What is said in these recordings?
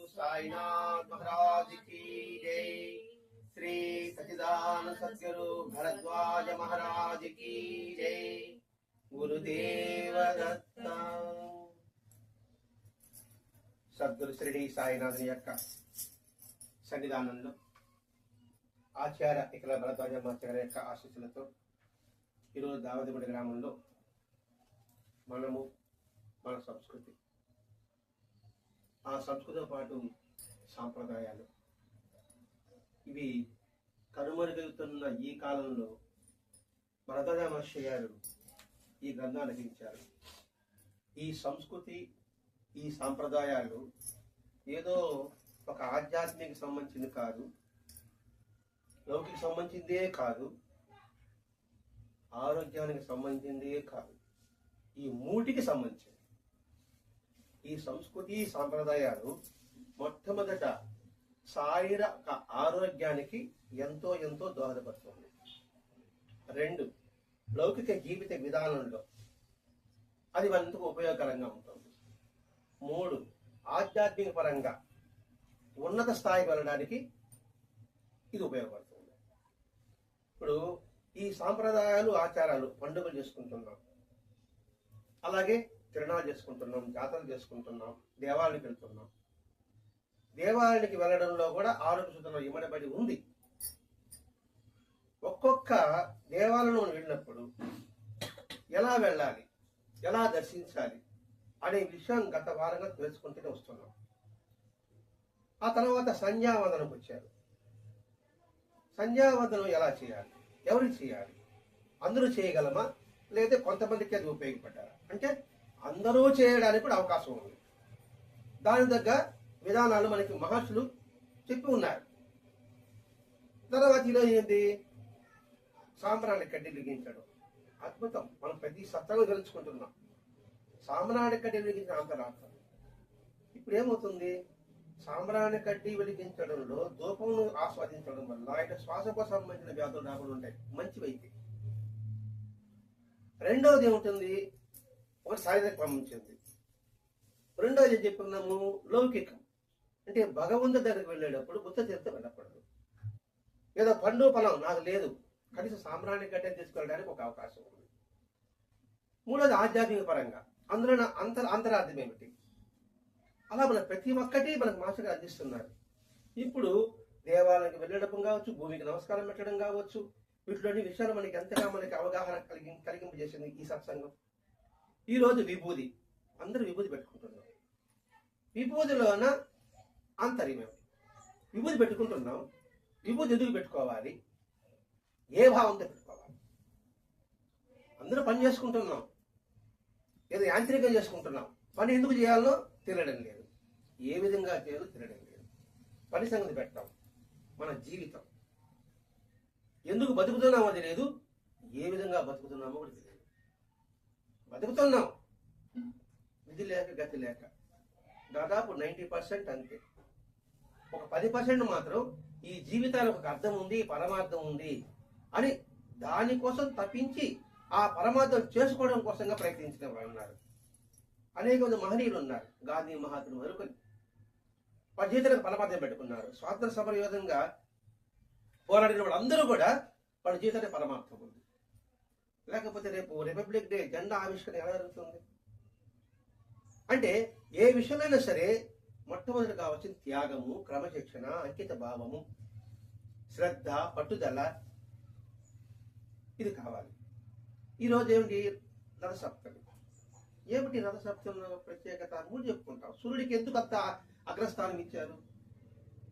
साईनाथ महाराज की जय। श्री सच्चिदानंद सद्गुरु भरद्वाज महाराज की जय। गुरुदेव दत्ता। సద్గురు శ్రీ సాయినాథుని యొక్క సన్నిధానంలో ఆచార్య ఇక్కడ భరద్వాజమాచార్య యొక్క ఆశీస్సులతో ఈరోజు దావదిగూడ గ్రామంలో మనము మన సంస్కృతి, ఆ సంస్కృతితో పాటు సాంప్రదాయాలు ఇవి కనుమరుగవుతున్న ఈ కాలంలో భరద్వాజ మహర్షి గారు ఈ గ్రంథాన్ని రచించారు. ఈ సంస్కృతి, ఈ సాంప్రదాయాలు ఏదో ఒక ఆధ్యాత్మిక సంబంధించింది కాదు, లౌకిక సంబంధించిందే కాదు, ఆరోగ్యానికి సంబంధించిందే కాదు, ఈ మూటికి సంబంధించింది. ఈ సంస్కృతి సాంప్రదాయాలు మొట్టమొదట శారీరక ఆరోగ్యానికి ఎంతో ఎంతో దోహదపడుతుంది. 2, లౌకిక జీవిత విధానంలో అది మనకు ఉపయోగకరంగా ఉంటుంది. 3, ఆధ్యాత్మిక పరంగా ఉన్నత స్థాయికి వెళ్ళడానికి ఇది ఉపయోగపడుతుంది. ఇప్పుడు ఈ సాంప్రదాయాలు, ఆచారాలు, పండుగలు చేసుకుంటున్నాం, అలాగే తిరణాలు చేసుకుంటున్నాం, జాతరలు చేసుకుంటున్నాం, దేవాలయానికి వెళ్తున్నాం. దేవాలయానికి వెళ్ళడంలో కూడా ఆరోగ్య సూత్రం ఇమ్మడబడి ఉంది. ఒక్కొక్క దేవాలయం వెళ్ళినప్పుడు ఎలా వెళ్ళాలి, ఎలా దర్శించాలి అనే విషయం గత వారంగా తెలుసుకుంటూనే వస్తున్నాం. ఆ తర్వాత సంధ్యావందనకు వచ్చారు. సంధ్యావందనం ఎలా చేయాలి, ఎవరికి చేయాలి, అందరూ చేయగలమా, లేదా కొంతమందికి అది ఉపయోగపడ్డారా అంటే అందరూ చేయడానికి కూడా అవకాశం ఉంది. దాని తగ్గ విధానాలు మనకి మహర్షులు చెప్పి ఉన్నారు. తర్వాత ఈరోజు ఏంటి, సాంబ్రాణి కడ్డీ వెలిగించడం అద్భుతం. మనం ప్రతి సత్రంగా తెలుసుకుంటున్నాం సాంబ్రాణి కడ్డీ వెలిగించిన అంతరార్థం. ఇప్పుడు ఏమవుతుంది, సాంబ్రాణి కడ్డీ వెలిగించడంలో ధూపమును ఆస్వాదించడం వల్ల ఆయన శ్వాసకోశ సంబంధించిన వ్యాధులు రాకుండా ఉంటాయి, మంచివైతే. రెండవది ఏముంటుంది, ఒక శారీరక సంబంధించింది. రెండవది ఏం చెప్పుకున్నాము, లౌకికం. అంటే భగవంతుడి దగ్గరికి వెళ్ళేటప్పుడు బుద్ధ తీర్థం వెళ్ళకూడదు. ఏదో పండు పొలం నాకు లేదు, కనీసం సాంబ్రాణి కడ్డీ తీసుకెళ్ళడానికి ఒక అవకాశం ఉంది. మూడోది ఆధ్యాత్మిక పరంగా అందులో అంతరార్థం ఏమిటి, అలా మన ప్రతి ఒక్కటి మనకు మాస్టర్ అందిస్తున్నారు. ఇప్పుడు దేవాలయానికి వెళ్ళడం కావచ్చు, భూమికి నమస్కారం పెట్టడం కావచ్చు, వీటిలోని విషయాలు మనకి ఎంతగా మనకి అవగాహన కలిగింపజేసింది ఈ సత్సంగం. ఈరోజు విభూది, అందరూ విభూది పెట్టుకుంటున్నాం. విభూదిలోన ఆంతర్యం, విభూది పెట్టుకుంటున్నాం. విభూది ఎందుకు పెట్టుకోవాలి, ఏ భావంతో పెట్టుకోవాలి? అందరూ పని చేసుకుంటున్నాం, ఏదో యాంత్రికంగా చేసుకుంటున్నాం. పని ఎందుకు చేయాలో తెలియడం లేదు, ఏ విధంగా చేయాలో తెలియడం లేదు. పని సంగతి పెట్టాం. మన జీవితం ఎందుకు బతుకుతున్నామో తెలియదు, ఏ విధంగా బతుకుతున్నామో కూడా తెలియదు. బతుకుతున్నాం విధి లేక గతి లేక, దాదాపు 90% అంతే. ఒక 10% మాత్రం ఈ జీవితానికి ఒక అర్థం ఉంది, పరమార్థం ఉంది అని దానికోసం తప్పించి ఆ పరమార్థం చేసుకోవడం కోసంగా ప్రయత్నించిన వాళ్ళు ఉన్నారు. అనేక మంది మహనీయులు ఉన్నారు. గాంధీ మహాత్ములు వరకు వారి జీవితానికి పరమార్థం పెట్టుకున్నారు. స్వాతంత్ర సమరయోధంగా పోరాడిన వాళ్ళు అందరూ కూడా వాళ్ళ జీవితానికి పరమార్థం ఉంది. లేకపోతే రేపు రిపబ్లిక్ డే జెండా ఆవిష్కరణ ఎలా జరుగుతుంది అంటే, ఏ విషయమైనా సరే మొట్టమొదటి కావాల్సిన త్యాగము, క్రమశిక్షణ, అంకిత భావము, శ్రద్ధ, పట్టుదల, ఇది కావాలి. ఈరోజు ఏమిటి, రథసప్తమి. ఏమిటి రథసప్తమిలో ప్రత్యేకత? మూడు చెప్పుకుంటాం. సూర్యుడికి ఎందుకు అంత అగ్రస్థానం ఇచ్చారు?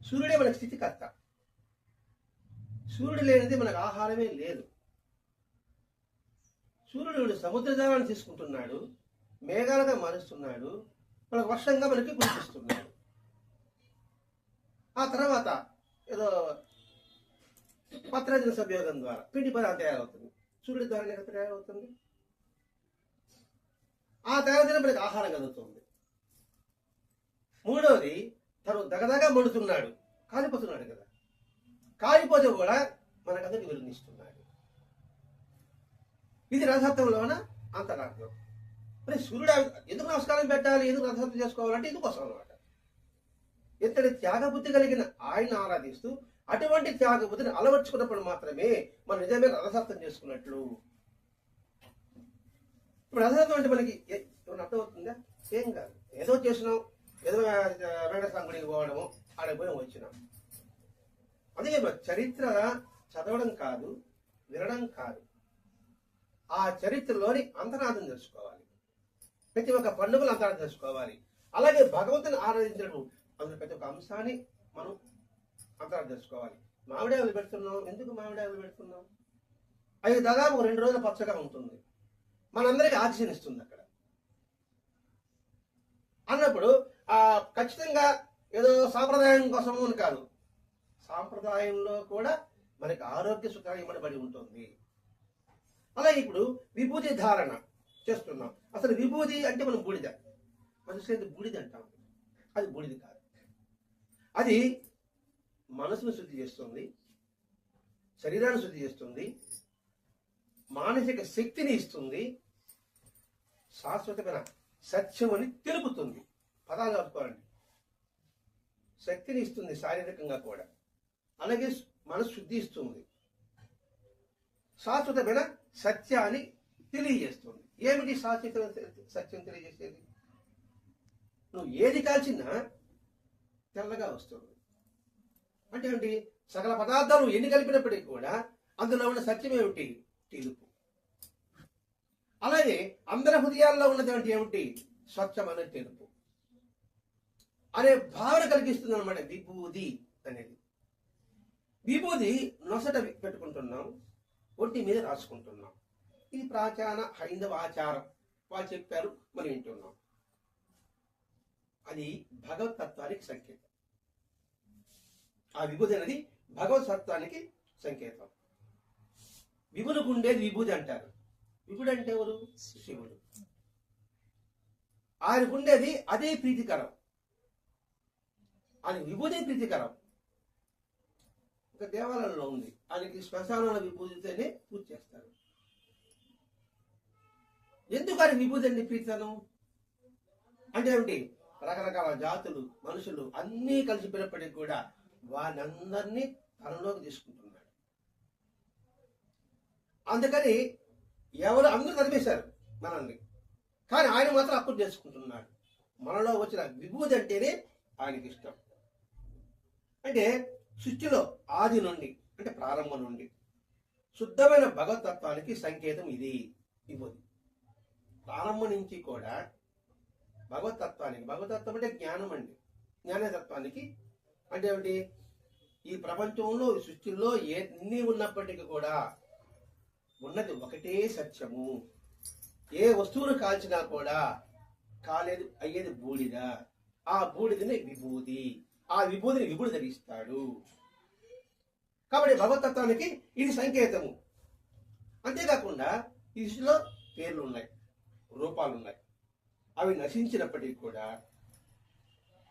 సూర్యుడే మనకి స్థితికర్త. సూర్యుడు లేనిది మనకు ఆహారమే లేదు. సూర్యుడు సముద్ర జలాన్ని తీసుకుంటున్నాడు, మేఘాలుగా మారుస్తున్నాడు, మనకు వర్షంగా మనకి కురిపిస్తున్నాడు. ఆ తర్వాత ఏదో పత్రజన సంయోగం ద్వారా పిండి పదార్థం తయారవుతుంది. సూర్యుడి ద్వారా తయారవుతుంది. ఆ తయారు మనకి ఆహారం కలుగుతుంది. మూడవది, తను దగదగా మండుతున్నాడు, కాలిపోతున్నాడు కదా, కాలిపోతే కూడా మనకందరికి వెలుగునిస్తున్నాడు. ఇది రథసప్తంలోన అంతరార్థం. మరి సూర్యుడు ఎందుకు నమస్కారం పెట్టాలి, ఎందుకు రథసప్తం చేసుకోవాలంటే ఇందుకోసం అనమాట. ఇంతటి త్యాగబుద్ధి కలిగిన ఆయన ఆరాధిస్తూ అటువంటి త్యాగబుద్ధిని అలవర్చుకున్నప్పుడు మాత్రమే మనం నిజమైన రథసప్తం చేసుకున్నట్లు. ఇప్పుడు రథసప్తం అంటే మనకి ఏమైనా అర్థమవుతుందా? ఏం కాదు, ఏదో చేసినాం, ఏదో వెంకటేశ్వర గుడికి పోవడము, ఆడకి పోయి వచ్చినాం. అందుకే చరిత్ర చదవడం కాదు, వినడం కాదు, ఆ చరిత్రలోని అంతరార్థం తెలుసుకోవాలి. ప్రతి ఒక్క పండుగలు అంతరార్థం తెలుసుకోవాలి. అలాగే భగవంతుని ఆరాధించడం అందులో ప్రతి ఒక్క అంశాన్ని మనం అంతరార్థం తెలుసుకోవాలి. మామిడాకులు పెడుతున్నాం, ఎందుకు మామిడాకులు పెడుతున్నాం? అది దాదాపు 2 రోజుల పచ్చగా ఉంటుంది, మనందరికీ ఆక్సిజన్ ఇస్తుంది అక్కడ అన్నప్పుడు ఖచ్చితంగా ఏదో సాంప్రదాయం కోసం అని కాదు, సాంప్రదాయంలో కూడా మనకి ఆరోగ్య సుఖాలు ఇవ్వబడి ఉంటుంది. అలాగే ఇప్పుడు విభూతి ధారణ చేస్తున్నాం. అసలు విభూతి అంటే మనం బూడిద, మనుషులైతే బూడిద అంటాం. అది బూడిది కాదు, అది మనసును శుద్ధి చేస్తుంది, శరీరాన్ని శుద్ధి చేస్తుంది, మానసిక శక్తిని ఇస్తుంది, శాశ్వతమైన సత్యం అని తెలుపుతుంది. పదాలు కలుపుకోవాలండి. శక్తిని ఇస్తుంది శారీరకంగా కూడా, అలాగే మనసు శుద్ధి ఇస్తుంది, శాశ్వతమైన సత్యాన్ని తెలియజేస్తుంది. ఏమిటి శాశ్వత సత్యం తెలియజేసేది? నువ్వు ఏది కాల్చినా తెల్లగా వస్తుంది. అంటే ఏంటి? సకల పదార్థాలు ఎన్ని కలిపినప్పటికీ కూడా అందులో ఉన్న సత్యం ఏమిటి? తెలుపు. అలాగే అందరి హృదయాల్లో ఉన్నటువంటి ఏమిటి? స్వచ్ఛమైన తెలుపు అనే భావన కలిగిస్తుంది అనమాట విభూది అనేది. విభూది నొసట పెట్టుకుంటున్నాం, ఒంటి మీద రాసుకుంటున్నాం. ఇది ప్రాచీన హైందవ ఆచారం, వాళ్ళు చెప్పారు, మనం వింటున్నాం. అది భగవతత్వానికి సంకేతం. ఆ విభూది అనేది భగవతత్వానికి సంకేతం. విభులకు ఉండేది విభూది అంటారు. విభుడు అంటే ఎవరు? శివుడు. ఆయనకు ఉండేది అదే ప్రీతికరం, ఆయన విభూతి ప్రీతికరం. ఒక దేవాలయంలో ఉంది, ఆయనకి శ్మశానాల విభూతితోనే పూజ చేస్తారు. ఎందుకు ఆయన విభూతి అండి ప్రీతితనం అంటే ఏమిటి? రకరకాల జాతులు, మనుషులు అన్నీ కలిసిపోయినప్పటికీ కూడా వారందరినీ తనలోకి తీసుకుంటున్నాడు. అందుకని అందరూ తరిమేశారు మనల్ని, కానీ ఆయన మాత్రం అప్పుడు చేసుకుంటున్నాడు. మనలో వచ్చిన విభూతి అంటేనే ఆయనకి ఇష్టం. అంటే సృష్టిలో ఆది నుండి, అంటే ప్రారంభం నుండి శుద్ధమైన భగవతత్వానికి సంకేతం ఇది విభూతి. ప్రారంభం నుంచి కూడా భగవతత్వం అంటే జ్ఞానం అండి. జ్ఞానతత్వానికి అంటే ఏమిటి? ఈ ప్రపంచంలో, ఈ సృష్టిలో ఎన్ని ఉన్నప్పటికీ కూడా ఉన్నది ఒకటే సత్యము. ఏ వస్తువును కాల్చినా కూడా కాలేదు, అయ్యేది బూడిద. ఆ బూడిదని విభూతి, ఆ విభూతిని విభుడు ధరిస్తాడు. కాబట్టి భగవతత్వానికి ఇది సంకేతము. అంతేకాకుండా ఈ సృష్టిలో పేర్లు ఉన్నాయి, రూపాలు ఉన్నాయి. అవి నశించినప్పటికీ కూడా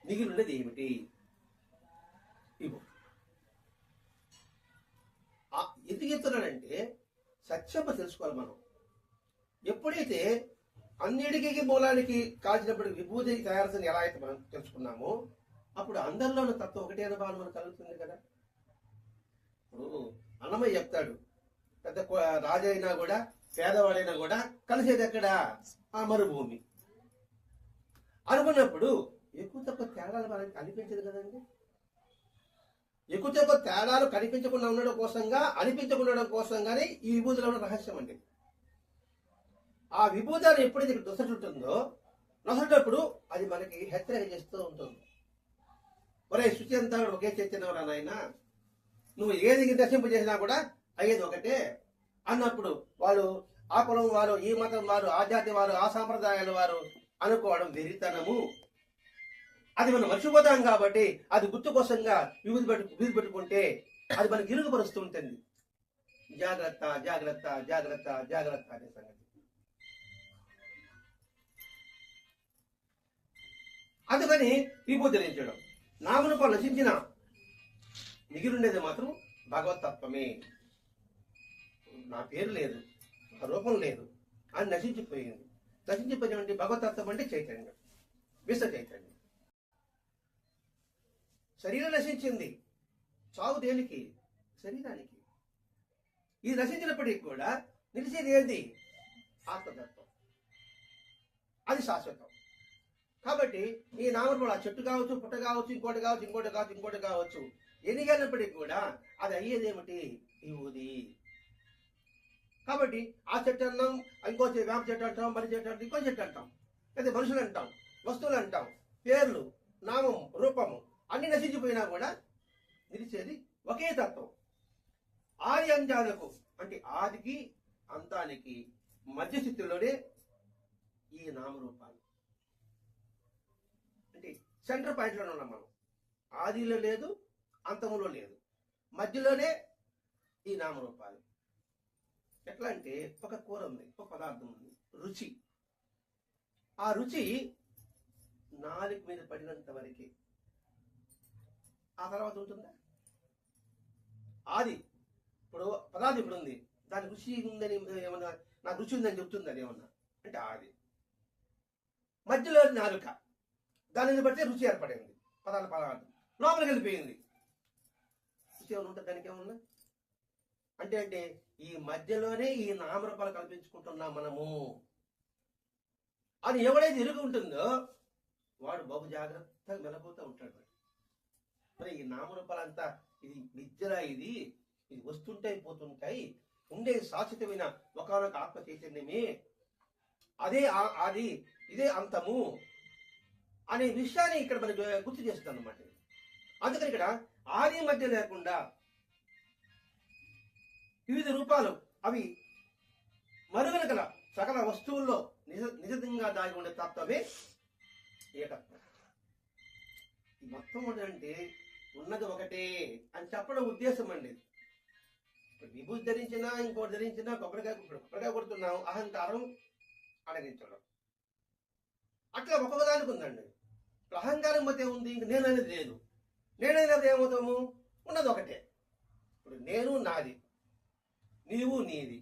మిగిలి ఉన్నది ఏమిటి? ఎందుకు చెప్తున్నాడంటే సత్యం తెలుసుకోవాలి మనం. ఎప్పుడైతే అన్నిటికీ మూలానికి కాల్చినప్పుడు విభూతి తయారు ఎలా అయితే మనం తెలుసుకున్నామో, అప్పుడు అందరిలో ఉన్న తత్వం ఒకటే అనుభవం మనకు కలుగుతుంది కదా. ఇప్పుడు అన్నమయ్య చెప్తాడు, పెద్ద రాజు అయినా కూడా పేదవాడైనా కూడా కలిసేది ఎక్కడ? ఆ మరుభూమి. అనుకున్నప్పుడు ఎక్కువ తక్కువ తేడాలు మనకి అనిపించదు కదండి. ఎక్కువ తక్కువ తేడాలు కనిపించకుండా ఉండడం కోసంగా, అనిపించకుండా కోసంగానే ఈ విభూతిలో ఉన్న రహస్యం అండి. ఆ విభూతాన్ని ఎప్పుడైతే నొసటుంటుందో, నొసటప్పుడు అది మనకి హెచ్చరిక చేస్తూ ఉంటుంది. ఒరే శుచి అంతా ఒకే చైతన్యం రా నాయనా, నువ్వు ఏది నశింపజేసినా కూడా అయ్యేది ఒకటే అన్నప్పుడు వాళ్ళు ఆ కులం వారు, ఈ మతం వారు, ఆ జాతి వారు, ఆ సాంప్రదాయాల వారు అనుకోవడం వెరితనము. అది మనం మర్చిపోతాం కాబట్టి అది గుర్తు కోసంగా విభూతి పెట్టుకుంటే అది మనకి ఇరుగుపరుస్తూ ఉంటుంది. జాగ్రత్త జాగ్రత్త జాగ్రత్త జాగ్రత్త అనే సంగతి. అందుకని విభూతి ధరించడం. నామరూపాలు నశించిన మిగిలిండేది మాత్రం భగవతత్వమే. నా పేరు లేదు, నా రూపం లేదు, అని నశించిపోయింది. నశించిపోయినటువంటి భగవతత్వం అంటే చైతన్యం, విశ్వ చైతన్యం. శరీరం నశించింది, చావు దేనికి? శరీరానికి. ఇది నశించినప్పటికీ కూడా నిలిచేది ఏంటి? ఆత్మతత్వం. అది శాశ్వతం. కాబట్టి ఈ నామరూపాలు, ఆ చెట్టు కావచ్చు, పుట్ట కావచ్చు, ఇంకోటి కావచ్చు, ఇంకోటి కావచ్చు, ఎన్నికైనప్పటికీ కూడా అది అయ్యేది ఏమిటి? విభూది. కాబట్టి ఆ చెట్టు అన్నాం, ఇంకో వేప చెట్టు అంటాం, మరి చెట్టు అంటాం, ఇంకో చెట్టు అంటాం, లేదా మనుషులు అంటాం, వస్తువులు అంటాం, పేర్లు, నామం, రూపము అన్ని నశించిపోయినా కూడా నిలిచేది ఒకే తత్వం. ఆది అంత్యాలకు, అంటే ఆదికి అంతానికి మధ్య స్థితిలోనే ఈ నామరూపాలు. అంటే సెంటర్ పాయింట్లోనే ఉన్నాం మనం. ఆదిలో లేదు, అంతములో లేదు, మధ్యలోనే ఈ నామరూపాలు. ఎట్లా అంటే ఒక కూర ఉంది, ఒక పదార్థం ఉంది, రుచి. ఆ రుచి నాలుగు మీద పడినంత వరకే. ఆ తర్వాత ఉంటుందా? ఆది ఇప్పుడు పదార్థం ఇప్పుడు ఉంది, దాని రుచి ఉందని ఏమన్నా, నాకు రుచి ఉందని చెప్తుంది అది ఏమన్నా అంటే ఆది. మధ్యలో నాలుక, దానిని బట్టి రుచి ఏర్పడింది, పదార్థం లోపలికి వెళ్ళిపోయింది, రుచి ఏమైనా ఉంటుంది దానికి ఏమన్నా అంటే ఈ మధ్యలోనే ఈ నామరూపాలు కల్పించుకుంటున్నాం మనము అని ఎవడైతే ఎరుగు ఉంటుందో వాడు బహు జాగ్రత్తగా మెలకుతూ ఉంటాడు. మరి ఈ నామరూపాలంతా ఇది నిద్ర, ఇది వస్తుంటాయి పోతుంటాయి, ఉండే శాశ్వతమైన ఒకనొక ఆత్మ చైతన్యమే, అదే ఆది, ఇదే అంతము అనే విషయాన్ని ఇక్కడ మనకి గుర్తు చేస్తుంది అన్నమాట. అందుకని ఇక్కడ ఆది మధ్య లేకుండా వివిధ రూపాలు, అవి మరుగున గల సకల వస్తువుల్లో నిజంగా దాగి ఉండే తత్వమే ఏకత్వం. ఈ మొత్తం అంటే ఉన్నది ఒకటే అని చెప్పడం ఉద్దేశం అండి. విభూతి ధరించినా, ఇంకోటి ధరించినా, కొబ్బరికాయ కొడుతున్నాం, అహంకారం అడగించడం. అట్లా ఒక్కొక్క దానికి ఉందండి. ఇప్పుడు అహంకారం మధ్య ఉంది, ఇంక నేను అనేది లేదు. నేననేది ఏమవుతాము? ఉన్నది ఒకటే. ఇప్పుడు నేను నాది, నీవు నీది,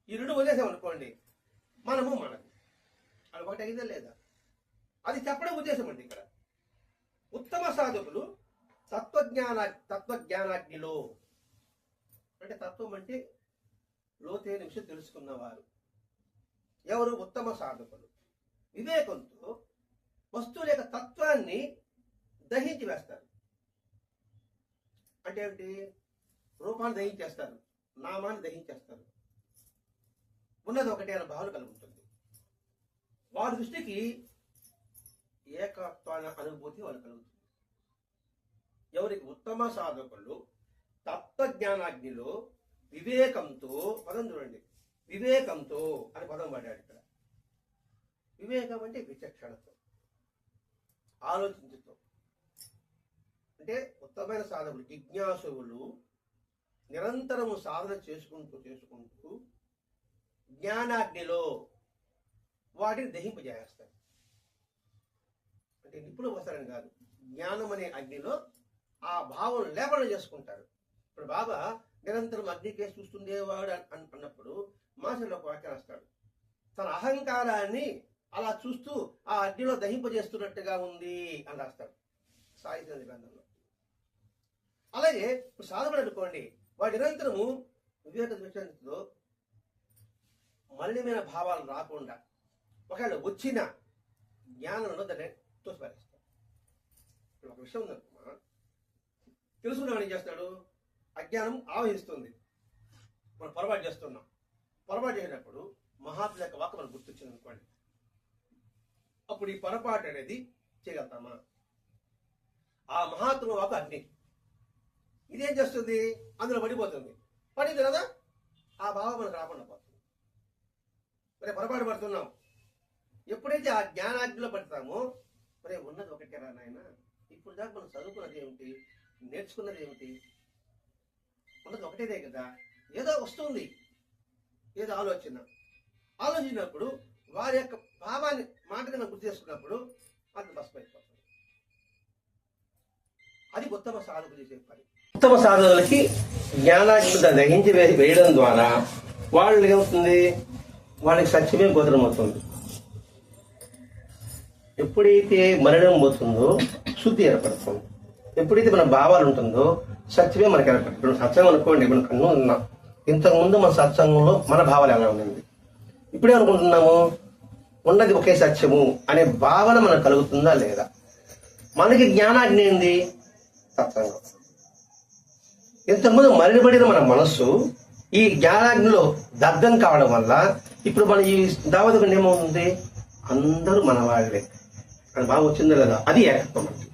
ఈ రెండు వదిలేసాం అనుకోండి, మనము మనది, అది ఒకటి అయిందా లేదా? అది చెప్పడం ఉద్దేశం అండి. ఇక్కడ ఉత్తమ సాధకులు తత్వజ్ఞానాగ్నిలో, అంటే తత్వం అంటే లోతైన విషయం తెలుసుకున్నవారు ఎవరు? ఉత్తమ సాధకులు. వివేకంతో వస్తువుల యొక్క తత్వాన్ని దహించి వేస్తారు. అంటే ఏమిటి? రూపాన్ని దహించేస్తారు, నామాన్ని దహించేస్తారు, ఉన్నది ఒకటే అనే భావన కలుగుతుంది. వారి దృష్టికి ఏకత్వాన అనుభూతి వాళ్ళు కలుగుతుంది. ఎవరికి? ఉత్తమ సాధకులు తత్వజ్ఞానాగ్నిలో వివేకంతో, పదం చూడండి, వివేకంతో అని పదం పడ్డాడు ఇక్కడ. వివేకం అంటే విచక్షణతో, ఆలోచించుతో. అంటే ఉత్తమైన సాధకులు, జిజ్ఞాసువులు నిరంతరము సాధన చేసుకుంటూ జ్ఞానాగ్నిలో వాటిని దహింపజేస్తారు. అంటే నిప్పులు వస్తారని కాదు, జ్ఞానం అనే అగ్నిలో ఆ భావం లేపన చేసుకుంటారు. ఇప్పుడు బాబా నిరంతరం అగ్ని కేసు చూస్తుండేవాడు అన్నప్పుడు మాసంలో ఒక వాక్యం రాస్తాడు, తన అహంకారాన్ని అలా చూస్తూ ఆ అగ్నిలో దహింపజేస్తున్నట్టుగా ఉంది అని రాస్తాడు సాహిత్య గ్రంథంలో. అలాగే ఇప్పుడు సాధకుడు అనుకోండి, వాడు నిరంతరము వివేక దృష్టితో మలినమైన భావాలు రాకుండా, ఒకవేళ వచ్చిన జ్ఞానంలో దాన్ని తోసిపారేస్తాడు. ఇప్పుడు ఒక విషయం ఉందనుకున్నా, తెలుసుకున్నాడు ఏం చేస్తాడు? అజ్ఞానం ఆవహిస్తుంది, మనం పొరపాటు చేస్తున్నాం. పొరపాటు చేసినప్పుడు మహాత్ముల యొక్క వాక్కు మనకు గుర్తొచ్చింది అనుకోండి, అప్పుడు ఈ పొరపాటు అనేది చేయగలుగుతామా? ఆ మహాత్ముల వాక్కు అగ్ని, ఇదేం చేస్తుంది? అందులో పడిపోతుంది. పడింది కదా, ఆ భావం మనకు రాకుండా పోతుంది. మరి పొరపాటు పడుతున్నాం. ఎప్పుడైతే ఆ జ్ఞానాగ్నిలో పడతామో, మరి ఉన్నది ఒకటే రా నాయన, ఇప్పుడు దాకా మనం చదువుకున్నది ఏమిటి, నేర్చుకున్నది ఏమిటి, ఉన్నది ఒకటేదే కదా. ఏదో వస్తుంది, ఏదో ఆలోచించినప్పుడు వారి యొక్క భావాన్ని మాటగా మనం గుర్తు చేసుకున్నప్పుడు అది బస్మైపోతుంది. అది ఉత్తమ సాధకులు చేసే పని. ఉత్తమ సాధకులకి జ్ఞానాగ్ని దహించి వేయడం ద్వారా వాళ్ళు ఏమవుతుంది? వాళ్ళకి సత్యమే గోచరం అవుతుంది. ఎప్పుడైతే మరణం పోతుందో శుద్ధి ఏర్పడుతుంది. ఎప్పుడైతే మన భావాలు ఉంటుందో సత్యమే మనకి ఏర్పడుతుంది. ఇప్పుడు సత్సంగం అనుకోండి, మనం కన్ను ఉన్నాం. ఇంతకుముందు మన సత్సంగంలో మన భావాలు ఎలా ఉండింది, ఇప్పుడే అనుకుంటున్నాము ఉన్నది ఒకే సత్యము అనే భావన మనకు కలుగుతుందా లేదా? మనకి జ్ఞానాగ్ని ఏంది? సత్సంగం. ఇంతకుముందు మరినబడిన మన మనస్సు ఈ జ్ఞానాగ్నిలో దగ్ధం కావడం వల్ల ఇప్పుడు మన ఈ దావతకు ఏమవుతుంది, అందరూ మన వాళ్ళే అని భావం వచ్చిందో లేదా? అది ఏకత్వం అంటే.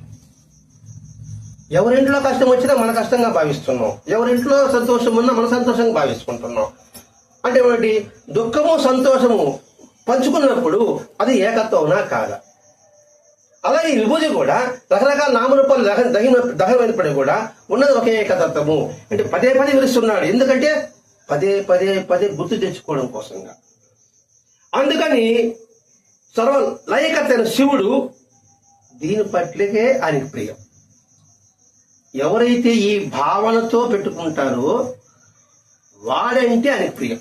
ఎవరింట్లో కష్టం వచ్చినా మన కష్టంగా భావిస్తున్నాం, ఎవరింట్లో సంతోషం ఉన్నా మన సంతోషంగా భావించుకుంటున్నాం. అంటే ఏమిటి? దుఃఖము సంతోషము పంచుకున్నప్పుడు అది ఏకత్వమనా కాదా? అలాగే ఈ విభూతి కూడా రకరకాల నామరూపాలు దహనమైనప్పటికీ కూడా ఉన్నది ఒకే ఏకతత్వము. అంటే పదే పదే విలుస్తున్నాడు. ఎందుకంటే పదే పదే పదే గుర్తు తెచ్చుకోవడం కోసంగా. అందుకని సర్వ లయకర్త అయిన శివుడు దీని పట్లకే ఆయనకి ప్రియం. ఎవరైతే ఈ భావనతో పెట్టుకుంటారో వాడంటే ఆయనకి ప్రియం.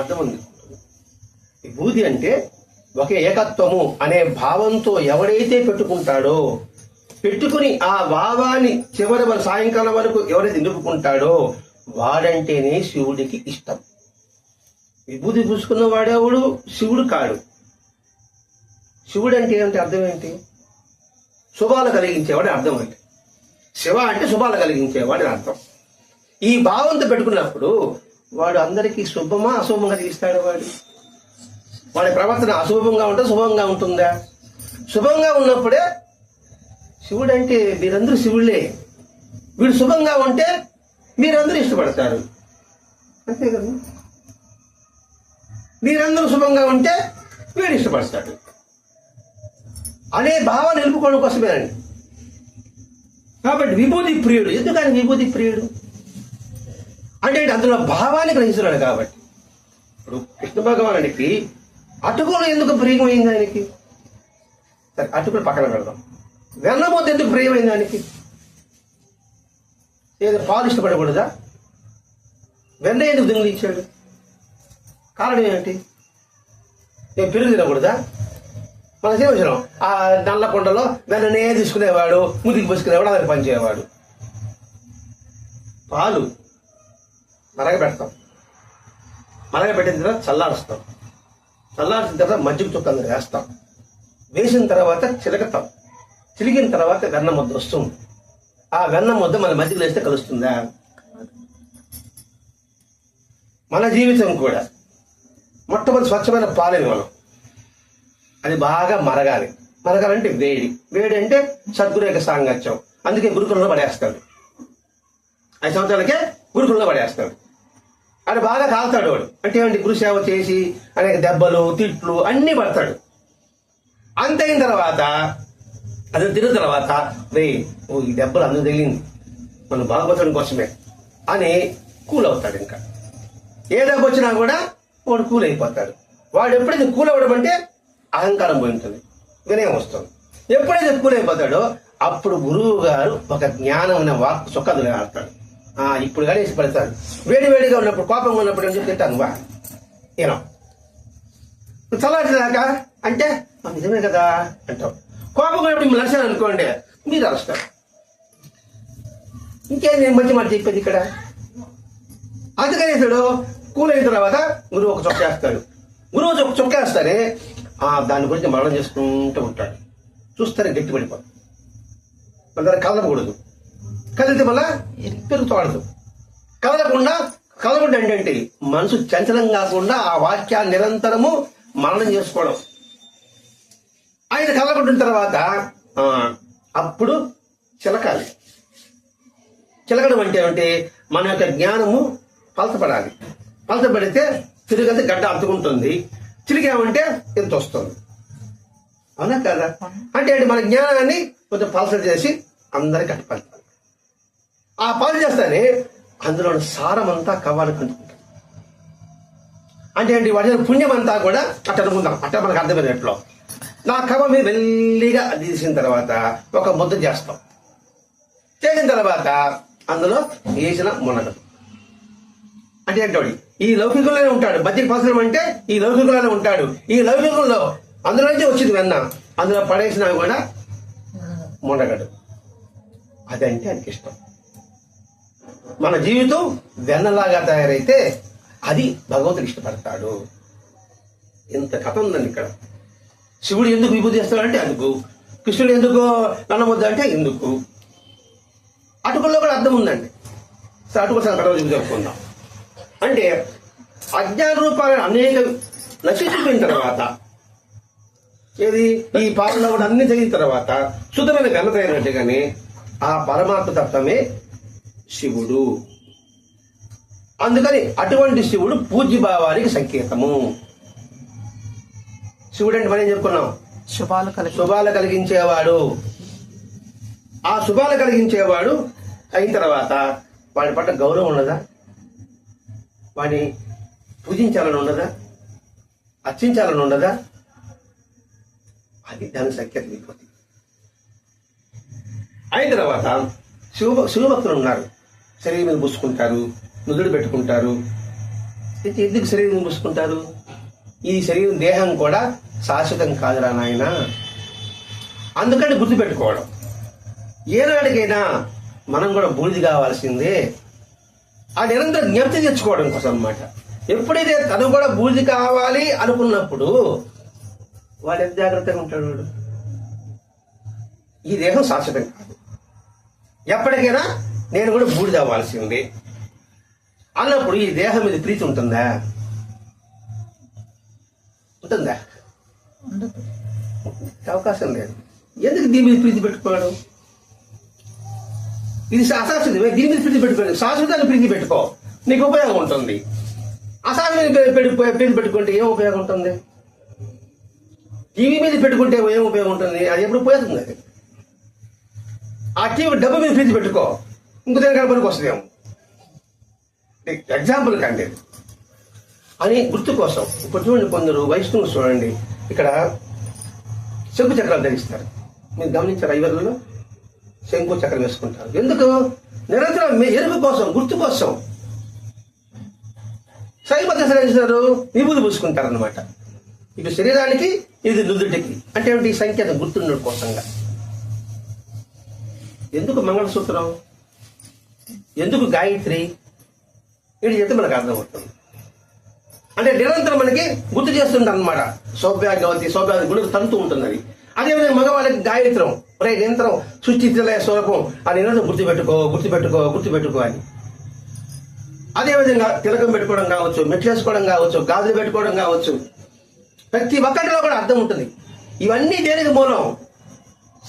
అర్థముంది? విభూతి అంటే ఒకే ఏకత్వము అనే భావంతో ఎవడైతే పెట్టుకుంటాడో, పెట్టుకుని ఆ భావాన్ని చివరి సాయంకాలం వరకు ఎవరైతే నిలుపుకుంటాడో వాడంటేనే శివుడికి ఇష్టం. విభూతి పూసుకున్న వాడేవాడు శివుడు కాడు. శివుడు అంటే ఏంటి? అర్థం ఏంటి? శుభాలు కలిగించేవాడు అర్థం అంటే. శివ అంటే శుభాలు కలిగించేవాడు అర్థం. ఈ భావంతో పెట్టుకున్నప్పుడు వాడు అందరికీ శుభమా అశుభంగా కలిగిస్తాడు? వాడి ప్రవర్తన అశుభంగా ఉంటే శుభంగా ఉంటుందా? శుభంగా ఉన్నప్పుడే శివుడు అంటే మీరందరూ శివుళ్ళే. వీడు శుభంగా ఉంటే మీరందరూ ఇష్టపడతారు. అంతే కదా? మీరందరూ శుభంగా ఉంటే వీడు ఇష్టపడతాడు అనే భావం నిలుపుకోవడం కోసమేనండి. కాబట్టి విభూతి ప్రియుడు. ఎందుకని విభూతి ప్రియుడు అంటే అందులో భావాన్ని గ్రహిస్తున్నాడు కాబట్టి. ఇప్పుడు కృష్ణ భగవానుడికి అటుకులు ఎందుకు ప్రియమైంది ఆయనకి? సరే, అటుకులు పక్కన పెడదాం. వెన్నమూత ఎందుకు ప్రియమైంది ఆయనకి? ఏదో పాలు ఇష్టపడకూడదా? వెన్న ఎందుకు దొంగిలించాడు? కారణం ఏంటి? నేను పెరుగు తినకూడదా? మన సేవచనం ఆ నల్లకొండలో వెన్ననే తీసుకునేవాడు, ముదికి పోసుకునేవాడు, అతను పనిచేయవాడు. పాలు మరగబెడతాం, మరగబెట్టిన తర్వాత చల్లారుస్తాం, చల్లార్చిన తర్వాత మజ్జిగ చుక్క వేస్తాం, వేసిన తర్వాత చిలకతాం, చిలికిన తర్వాత వెన్న ముద్ద వస్తుంది. ఆ వెన్న ముద్ద మన మజ్జిగలు వేస్తే కలుస్తుందా? మన జీవితం కూడా మొట్టమొదటి స్వచ్ఛమైన పాలని మనం అది బాగా మరగాలి. మరగాలంటే వేడి. వేడి అంటే సద్గురు యొక్క సాంగత్యం. అందుకే గురుకులంలో పడేస్తాడు. 5 సంవత్సరాలకే గురుకులంలో పడేస్తాడు. అది బాగా కాలుతాడు వాడు. అంటే ఏంటి? గురు సేవ చేసి అనేక దెబ్బలు తిట్లు అన్నీ పడతాడు. అంతైన తర్వాత అది తిరిగిన తర్వాత ఈ దెబ్బలు అందుకు తగిలింది మనం బాగుపడడం కోసమే అని కూల్ అవుతాడు. ఇంకా ఏ దెబ్బ వచ్చినా కూడా వాడు కూల్ అయిపోతాడు. వాడు ఎప్పుడైతే కూల్ అవ్వడం అంటే అహంకారం పోయి ఉంటుంది, వినయం వస్తుంది. ఎప్పుడైతే కూల్ అయిపోతాడో అప్పుడు గురువు గారు ఒక జ్ఞానం వాక్ సుఖదులు ఆడతాడు. ఇప్పుడు కానీ పడతాడు. వేడివేడిగా ఉన్నప్పుడు, కోపంగా ఉన్నప్పుడు ఏం చెప్పి తింటాను వా ఏనో చల్లారిదాకా అంటే నిజమే కదా అంటాం. కోపంగా ఉన్నప్పుడు మీరు నడిచాను అనుకోండి, మీరు అరుస్తారు. ఇంకేం నేను మంచి మాట చెప్పేది ఇక్కడ. అందుకని ఇతడు కూల్ అయిన తర్వాత గురువు ఒక చొక్కేస్తాడు. గురువు ఒక చొక్కేస్తానే దాని గురించి మరణం చేసుకుంటూ ఉంటాడు. చూస్తారే గట్టిపడిపోతుంది. మన దాన్ని కదలకూడదు. కదిలితే మళ్ళా పెరుగుతాడు. కదలకుండా ఏంటంటే మనసు చంచలం కాకుండా ఆ వాక్యాన్ని నిరంతరము మరణం చేసుకోవడం. ఆయన కదలకుంటున్న తర్వాత అప్పుడు చిలకాలి. చిలకడం అంటే మన యొక్క జ్ఞానము పలచపడాలి. పలచపడితే తిరిగితే గడ్డ అతుకుంటుంది. చిలికామంటే ఎంత వస్తుంది. అవునా కదా? అంటే మన జ్ఞానాన్ని కొంచెం పలస చేసి అందరికి అట్టుపడతారు. ఆ పలస చేస్తానే అందులో సారం అంతా కవ్వాలి కంటుకుంటాం. అంటే ఏంటి? వాటి పుణ్యం అంతా కూడా అట్ట అనుకుందాం. అట్ట మనకు అర్థమైనట్లో నా కవ్వ మీద మెల్లిగా తీసిన తర్వాత ఒక ముద్ద చేస్తాం. చేసిన తర్వాత అందులో వేసిన మునగదు. అంటే ఏంటోడి ఈ లౌకికంలోనే ఉంటాడు. మధ్య పలసనం అంటే ఈ లౌకికంలోనే ఉంటాడు. ఈ లౌకికంలో అందులో నుంచి వచ్చింది వెన్న, అందులో పడేసినా కూడా మునగడు. అదంటే ఆయనకి ఇష్టం. మన జీవితం వెన్నలాగా తయారైతే అది భగవంతుడు ఇష్టపడతాడు. ఇంత కథ ఉందండి ఇక్కడ. శివుడు ఎందుకు విభూతి చేస్తాడంటే అందుకు, కృష్ణుడు ఎందుకు నన్నముద్ద అంటే ఎందుకు. అటుకుల్లో కూడా అర్థం ఉందండి. సరే, అటుకుల సంకటం చెప్పుకుందాం. అంటే అజ్ఞాన రూపాలను అనేక నశించిపోయిన తర్వాత, ఏది ఈ పాపంలో కూడా అన్ని జరిగిన తర్వాత శుద్ధమైన ఘనతైనట్టుగానే ఆ పరమాత్మ తత్వమే శివుడు. అందుకని అటువంటి శివుడు పూజ్యభావానికి సంకేతము. శివుడు అంటే మనం ఏం చెప్పుకున్నాం? శుభాలు కలిగించేవాడు. ఆ శుభాలు కలిగించేవాడు అయిన తర్వాత వాడి పట్ల గౌరవం ఉండదా? వాడిని పూజించాలని ఉండదా? అర్చించాలని ఉండదా? అది దాని సంకేతం అయిపోతుంది. అయిన తర్వాత శివభక్తులు ఉన్నారు. శరీరం మీద పూసుకుంటారు, నుదుడు పెట్టుకుంటారు. ఎందుకు శరీరం మీద పూసుకుంటారు? ఈ శరీరం దేహం కూడా శాశ్వతం కాదురా నాయన. అందుకని గుర్తుపెట్టుకోవడం. ఏనాడికైనా మనం కూడా బూడిది కావాల్సిందే. ఆ నిరంతరం జ్ఞప్తి తెచ్చుకోవడం కోసం అన్నమాట. ఎప్పుడైతే తను కూడా బూడిది కావాలి అనుకున్నప్పుడు వాడు ఎంత జాగ్రత్తగా ఉంటాడు. వాడు ఈ దేహం శాశ్వతం కాదు, ఎప్పటికైనా నేను కూడా బూడిద అవ్వాల్సిందే అన్నప్పుడు ఈ దేహం మీద ప్రీతి ఉంటుందా? ఉంటుందా? అవకాశం లేదు. ఎందుకు దీని మీద ప్రీతి పెట్టుకోవడం? ఇది అశాశ్వతమే. దీని మీద ప్రీతి పెట్టుకోండి. శాశ్వతాన్ని ప్రీతి పెట్టుకో, నీకు ఉపయోగం ఉంటుంది. అశాశ్వత ప్రీతి పెట్టుకుంటే ఏం ఉపయోగం ఉంటుంది? టీవీ మీద పెట్టుకుంటే ఏం ఉపయోగం ఉంటుంది? అది ఎప్పుడు పోతుంది. అది ఆ టీవీ డబ్బు మీద ప్రీతి పెట్టుకో, ఇంకో దగ్గర పనికి వస్తుందేమో. ఎగ్జాంపుల్ కండి అని గుర్తు కోసం. ఇప్పుడు చూడండి, కొందరు వైష్ణవులు చూడండి, ఇక్కడ శంకు చక్రాలు ధరిస్తారు. మీరు గమనించారు, ఐవర్లలో శంకు చక్రం వేసుకుంటారు. ఎందుకు? నిరంతరం ఎరుగు కోసం, గుర్తు కోసం. శైవత సరిస్తారు, విభూతి పూసుకుంటారు అనమాట. ఇటు శరీరానికి, ఇది నుదుటికి. అంటే ఏమిటి? సంకేతం, గుర్తుండడం కోసంగా. ఎందుకు మంగళసూత్రం? ఎందుకు గాయత్రి? ఇది చెప్తే మనకు అర్థమవుతుంది. అంటే నిరంతరం మనకి గుర్తు చేస్తుంటారు అనమాట. సౌభాగ్యవతి గుణకు తంతు ఉంటుంది. అది అదేవిధంగా మగవాళ్ళకి గాయత్రం, నిరంతరం సుచిత్రలయ స్వరూపం, ఆ నిరంతరం గుర్తుపెట్టుకో అని. అదేవిధంగా తిలకం పెట్టుకోవడం కావచ్చు, మెట్లేసుకోవడం కావచ్చు, గాజులు పెట్టుకోవడం కావచ్చు, ప్రతి ఒక్కటిలో కూడా అర్థం ఉంటుంది. ఇవన్నీ దేనికి మూలం?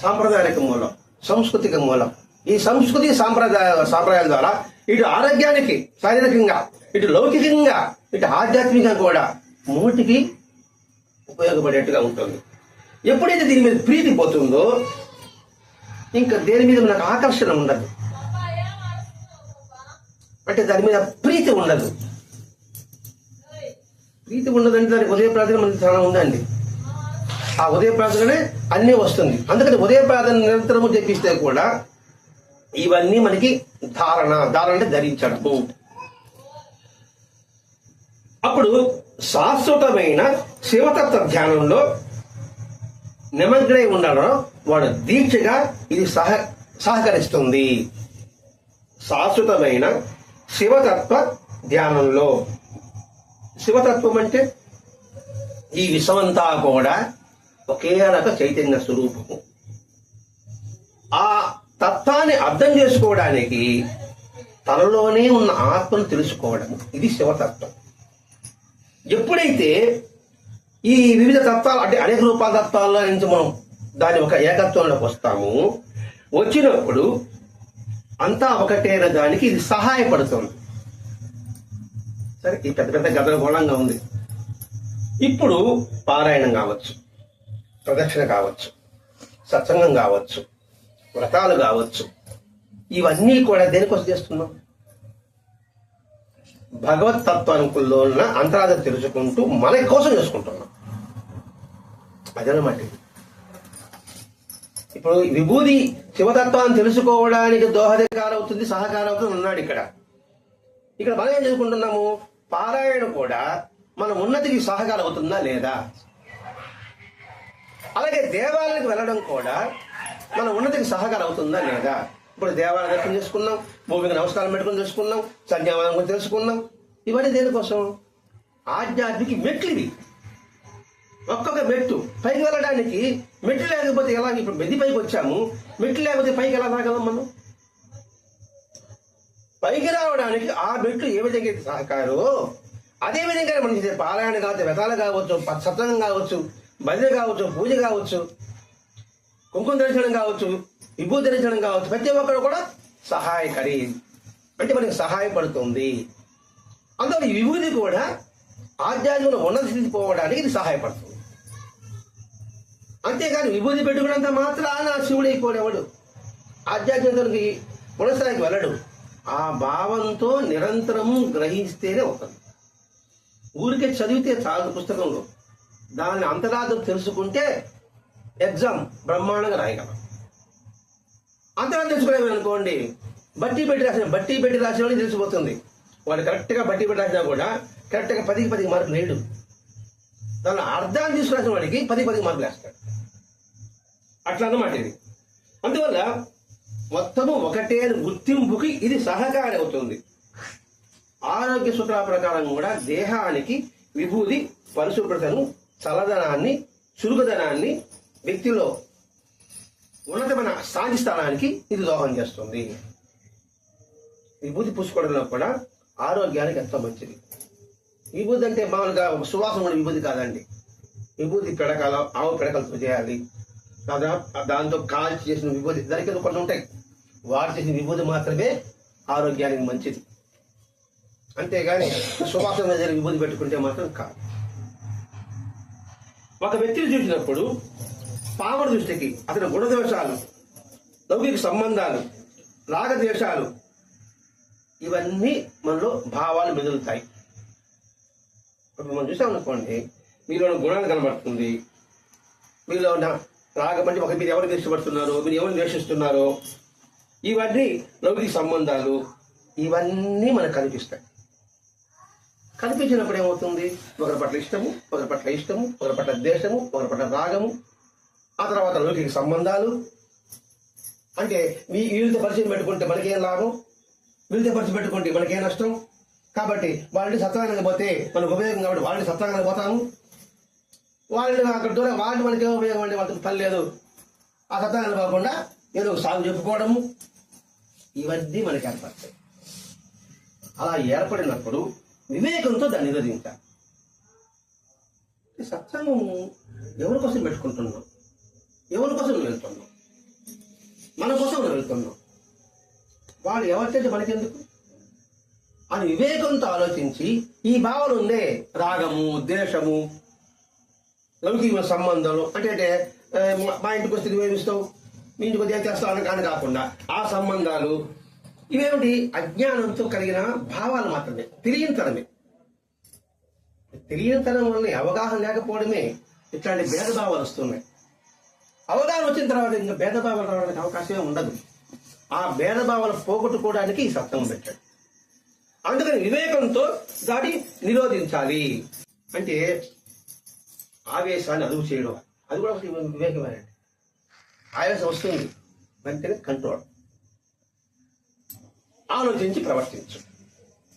సాంప్రదాయానికి మూలం, సంస్కృతికి మూలం. ఈ సంస్కృతి సాంప్రదాయాల ద్వారా ఇటు ఆరోగ్యానికి శారీరకంగా, ఇటు లౌకికంగా, ఇటు ఆధ్యాత్మికంగా కూడా మూటికి ఉపయోగపడేట్టుగా ఉంటుంది. ఎప్పుడైతే దీని మీద ప్రీతి పోతుందో ఇంకా దేని మీద మనకు ఆకర్షణ ఉండదు. అంటే దాని మీద ప్రీతి ఉండదు. ప్రీతి ఉండదంటే దానికి ఉదయ ప్రార్థన మనకి చాలా ఉందండి. ఆ ఉదయ ప్రార్థననే అన్నీ వస్తుంది. అందుకని ఉదయ ప్రార్థన నిరంతరము జపిస్తే కూడా ఇవన్నీ మనకి ధారణ అంటే ధరించడము. అప్పుడు శాశ్వతమైన శివతత్వ ధ్యానంలో నిమగ్నై ఉండడం వాడు దీక్షగా ఇది సహకరిస్తుంది. శాశ్వతమైన శివతత్వ ధ్యానంలో, శివతత్వం అంటే ఈ విశ్వమంతా కూడా ఒకే రక చైతన్య స్వరూపము. ఆ తత్వాన్ని అర్థం చేసుకోవడానికి తనలోనే ఉన్న ఆత్మను తెలుసుకోవడము, ఇది శివతత్వం. ఎప్పుడైతే ఈ వివిధ తత్వాలు అంటే అనేక రూపాల తత్వాల నుంచి మనం దాని ఒక ఏకత్వంలోకి వస్తాము, వచ్చినప్పుడు అంతా ఒకటైన దానికి ఇది సహాయపడుతుంది. సరే, ఈ పెద్ద గందరగోళంగా ఉంది. ఇప్పుడు పారాయణం కావచ్చు, ప్రదక్షిణ కావచ్చు, సత్సంగం కావచ్చు, వ్రతాలు కావచ్చు, ఇవన్నీ కూడా దేనికోసం చేస్తున్నాం? భగవత్ తత్వానుకుల్లో ఉన్న అంతరార్థం తెలుసుకుంటూ మన కోసం చేసుకుంటున్నాం. అదనమాట. ఇప్పుడు విభూది శివతత్వాన్ని తెలుసుకోవడానికి దోహదకారం అవుతుంది, సహకారం అవుతుంది అన్నాడు. ఇక్కడ మనం ఏం చేసుకుంటున్నాము? పారాయణ కూడా మన ఉన్నతికి సహకారం అవుతుందా లేదా? అలాగే దేవాలయానికి వెళ్ళడం కూడా మన ఉన్నతికి సహకారం అవుతుందా లేదా? ఇప్పుడు దేవాలయ దర్శనం చేసుకున్నాం, భూమికి నమస్కారం పెట్టుకుని తెలుసుకున్నాం, సంధ్యావనం గురించి తెలుసుకున్నాం. ఇవన్నీ దేనికోసం? ఆధ్యాత్మిక మెట్లు ఇవి. ఒక్కొక్క మెట్టు పైకి వెళ్ళడానికి మెట్లు లేకపోతే ఎలా? ఇప్పుడు మెది పైకి వచ్చాము, మెట్లు లేకపోతే పైకి ఎలా రాగలం మనం? పైకి రావడానికి ఆ మెట్లు ఏ విధంగా అయితే సహకారో అదే విధంగా మనం చేసే పారాయణ కావచ్చు, వ్రతాలు కావచ్చు, సత్సంగం కావచ్చు, భజన కావచ్చు, పూజ కావచ్చు, కుంకుమ ధరించడం కావచ్చు, విభూతి ధరించడం కావచ్చు, ప్రతి ఒక్కరు కూడా సహాయకరి, అంటే మనకి సహాయపడుతుంది. అందువల్ల ఈ విభూతి కూడా ఆధ్యాత్మిక ఉన్నత స్థితి పోవడానికి ఇది సహాయపడుతుంది. అంతేగాని విభూతి పెట్టుకున్నంత మాత్రాన శివుడైపోడేవాడు ఆధ్యాత్మికతకి పునఃస్థాయికి వెళ్ళడు. ఆ భావంతో నిరంతరము గ్రహిస్తేనే అవుతుంది. ఊరికే చదివితే చాలు పుస్తకంలో, దాని అంతరార్థం తెలుసుకుంటే ఎగ్జామ్ బ్రహ్మాండంగా రాయగలం. అంతరార్థం తెలుసుకోలేము అనుకోండి, బట్టి పెట్టి రాసిన వాడిని తెలిసిపోతుంది. వాడు కరెక్ట్గా బట్టి పెట్టి రాసినా కూడా కరెక్ట్గా 10కి 10 మార్కులు వేయడు. దాని అర్థాన్ని తీసుకురాసిన వాడికి 10కి 10 మార్కులు వేస్తాడు. అట్లా అన్నమాట ఇది. అందువల్ల మొత్తము ఒకటే గుర్తింపుకి ఇది సహకారి అవుతుంది. ఆరోగ్య సూత్రాల ప్రకారం కూడా దేహానికి విభూతి పరిశుభ్రతను, చల్లదనాన్ని, చురుకుదనాన్ని, వ్యక్తిలో ఉన్నతమైన శాంతి స్థానానికి ఇది దోహం చేస్తుంది. విభూతి పూసుకోవడంలో కూడా ఆరోగ్యానికి ఎంతో మంచిది. విభూతి అంటే మామూలుగా సువాసన ఉన్న విభూతి కాదండి. విభూతి పిడకలు, ఆవు పిడకలతో చేయాలి. దాంతో కాల్చి చేసిన విభూతి, దానికి కొన్ని ఉంటాయి. వాడు చేసిన విభూతి మాత్రమే ఆరోగ్యానికి మంచిది. అంతేగాని సువాసన మీద విభూతి పెట్టుకుంటే మాత్రం కాదు. ఒక వ్యక్తిని చూసినప్పుడు పామర దృష్టికి అతని గుణదోషాలు, లౌకిక సంబంధాలు, రాగద్వేషాలు ఇవన్నీ మనలో భావాలు మెదులుతాయి. ఇప్పుడు మనం చూసామనుకోండి, మీలో ఉన్న గుణాలు కనబడుతుంది, మీలో ఉన్న రాగం అంటే ఒక మీరు ఎవరిని ఇష్టపడుతున్నారో, మీరు ఎవరిని ద్వేషిస్తున్నారో, ఇవన్నీ లౌకిక సంబంధాలు ఇవన్నీ మనకు కనిపిస్తాయి. కనిపించినప్పుడు ఏమవుతుంది? ఒకరి పట్ల ఇష్టము, ఒకరి పట్ల ఇష్టము, ఒకరి పట్ల ద్వేషము, ఒకరి పట్ల రాగము, ఆ తర్వాత లౌకిక సంబంధాలు. అంటే వీళ్ళతో పరిచయం పెట్టుకుంటే మనకేం లాభం, వీళ్ళతో పరిచయం పెట్టుకుంటే మనకేం నష్టం. కాబట్టి వాళ్ళని సత్సంగంగా పోతే మనకు ఉపయోగం, కాబట్టి వాళ్ళని సత్సంగంగా పోతాము. వాళ్ళని అక్కడ దూరం వాళ్ళని మనకి ఏమో ఉపయోగం అంటే వాళ్ళకి పని లేదు. ఆ సత్సంగంగా కాకుండా ఏదో సాగు చెప్పుకోవడము ఇవన్నీ మనకి ఏర్పడతాయి. అలా ఏర్పడినప్పుడు వివేకంతో దాన్ని నిరోధించాలి. సత్సంగం ఎవరి కోసం పెట్టుకుంటున్నాం? ఎవరి కోసం వెళ్తున్నాం? మన కోసం వెళ్తున్నాం. వాళ్ళు ఎవరికైతే మనకెందుకు అని వివేకంతో ఆలోచించి ఈ భావన ఉందే, రాగము, ద్వేషము, లౌకిక సంబంధాలు అంటే మా ఇంటికి వస్తే నువ్వేమిస్తావు, మీ ఇంటికి వస్తే ఏం చేస్తావు అని కాకుండా ఆ సంబంధాలు ఇవేమిటి? అజ్ఞానంతో కలిగిన భావాలు మాత్రమే, తెలియనితనమే. తెలియనితనం వల్ల అవగాహన లేకపోవడమే ఇట్లాంటి భేదభావాలు వస్తున్నాయి. అవగాహన వచ్చిన తర్వాత ఇంకా భేదభావాలు రావడానికి అవకాశమే ఉండదు. ఆ భేదభావాలు పోగొట్టుకోవడానికి ఈ సత్సంగం పెట్టాడు. అందుకని వివేకంతో దాన్ని నిరోధించాలి. అంటే ఆవేశాన్ని అదుపు చేయడం, అది కూడా ఒకటి వివేకమేనండి. ఆవేశం వస్తుంది, వెంటనే కంట్రోల్. ఆలోచించి ప్రవర్తించు,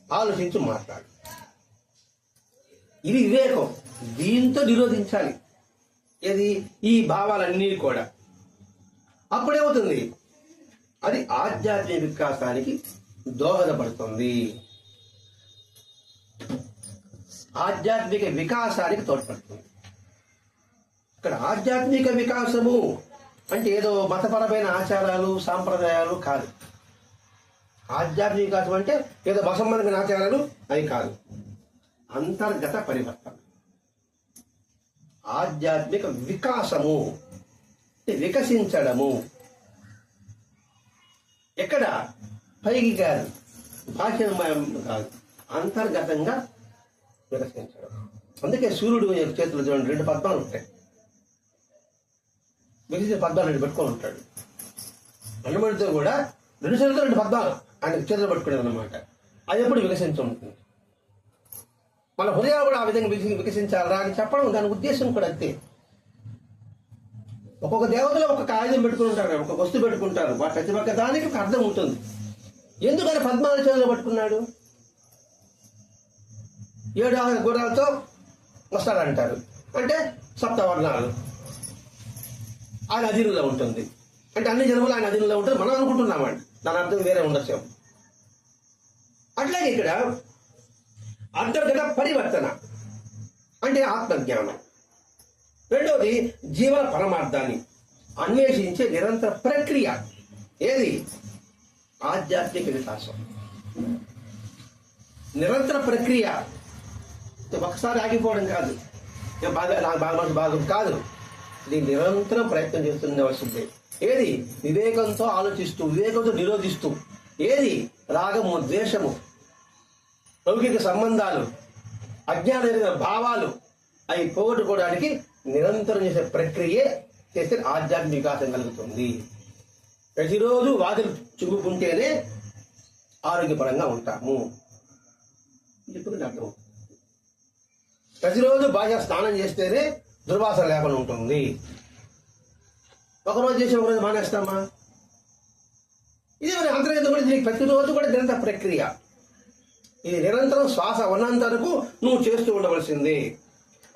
ఆలోచించి మాట్లాడు. ఇది వివేకం. దీంతో నిరోధించాలి ఏది? ఈ భావాలన్నీ కూడా. అప్పుడేమవుతుంది? అది ఆధ్యాత్మిక వికాసానికి దోహదపడుతుంది, ఆధ్యాత్మిక వికాసానికి తోడ్పడుతుంది. ఇక్కడ ఆధ్యాత్మిక వికాసము అంటే ఏదో మతపరమైన ఆచారాలు, సాంప్రదాయాలు కాదు. ఆధ్యాత్మిక వికాసం అంటే ఏదో మతసంబంధమైన ఆచారాలు అవి కాదు. అంతర్గత పరివర్తన. ఆధ్యాత్మిక వికాసము వికసించడము. ఎక్కడ? పైకి కాదు, బాహ్యమయం కాదు, అంతర్గతంగా వికసించడం. అందుకే సూర్యుడు చేతులు చూడండి, 2 పద్మాలు ఉంటాయి. వికసించే పద్మాలు 2 పెట్టుకొని ఉంటాడు. హనుమంతుడితో కూడా 2 చేతులతో 2 పద్మాలు ఆయన చేతులు పట్టుకునేది అనమాట. అది ఎప్పుడు వికసించి ఉంటుంది. మన హృదయాలు కూడా ఆ విధంగా వికసించాలరా అని చెప్పడం దాని ఉద్దేశం కూడా అంతే. ఒక్కొక్క దేవతలో ఒక్కొక్క ఆయుధం పెట్టుకుని ఉంటారు, ఒక వస్తువు పెట్టుకుంటారు. ప్రతి ఒక్క దానికి ఒక అర్థం ఉంటుంది. ఎందుకని 14 చేతులు పట్టుకున్నాడు? 7 గుర్రాలతో వస్తాడంటారు. అంటే సప్తవర్ణాలు ఆయన అధీనంలో ఉంటుంది. అంటే అన్ని జన్మలు ఆయన అధీనంలో ఉంటుంది మనం అనుకుంటున్నామండి. దాని అర్థం వేరే ఉండొచ్చు. అట్లాగే ఇక్కడ అంతర్గత పరివర్తన అంటే ఆత్మజ్ఞానం. రెండవది జీవన పరమార్థాన్ని అన్వేషించే నిరంతర ప్రక్రియ. ఏది? ఆధ్యాత్మిక వికాసం. నిరంతర ప్రక్రియ. ఒకసారి ఆగిపోవడం కాదు, నాకు బాగా మనసు బాగుంది కాదు. ఇది నిరంతరం ప్రయత్నం చేస్తుండవలసిందే. ఏది? వివేకంతో ఆలోచిస్తూ, వివేకంతో నిరోధిస్తూ. ఏది? రాగము, ద్వేషము, లౌకిక సంబంధాలు, అజ్ఞాన భావాలు అవి పోగొట్టుకోవడానికి నిరంతరం చేసే ప్రక్రియే చేస్తే ఆధ్యాత్మిక వికాసం కలుగుతుంది. ప్రతిరోజు వాదులు చుట్టుకుంటేనే ఆరోగ్యపరంగా ఉంటాము. ఇప్పుడు అర్థం. ప్రతిరోజు బాగా స్నానం చేస్తేనే దుర్వాసన లేకుండా ఉంటుంది. ఒకరోజు చేసి ఒకరోజు మానేస్తామా? ఇది మరి అంతర్గత కూడా ప్రతిరోజు కూడా నిరంతర ప్రక్రియ. ఇది నిరంతరం శ్వాస ఉన్నంత వరకు నువ్వు చేస్తూ ఉండవలసింది.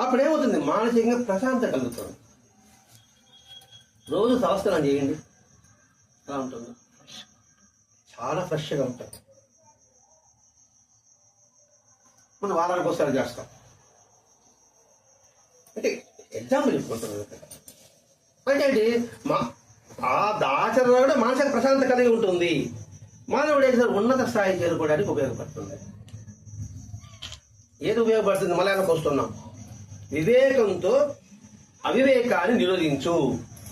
అప్పుడేమవుతుంది? మానసికంగా ప్రశాంతత కలుగుతుంది. రోజు తలస్నానం చేయండి, ఎలా ఉంటుంది? చాలా ఫ్రెష్గా ఉంటుంది. మనం వారానికి ఒకసారి చేస్తాం. అంటే ఎగ్జాంపుల్ చెప్పుకుంటున్నాను. అంటే ఆచరణ కూడా మానసిక ప్రశాంతత కలిగి ఉంటుంది. మానవుడు ఏదో ఉన్నత స్థాయి చేరుకోవడానికి ఉపయోగపడుతుంది. ఏది ఉపయోగపడుతుంది? మలయాళకు వస్తున్నాం. వివేకంతో అవివేకాన్ని నిరోధించు.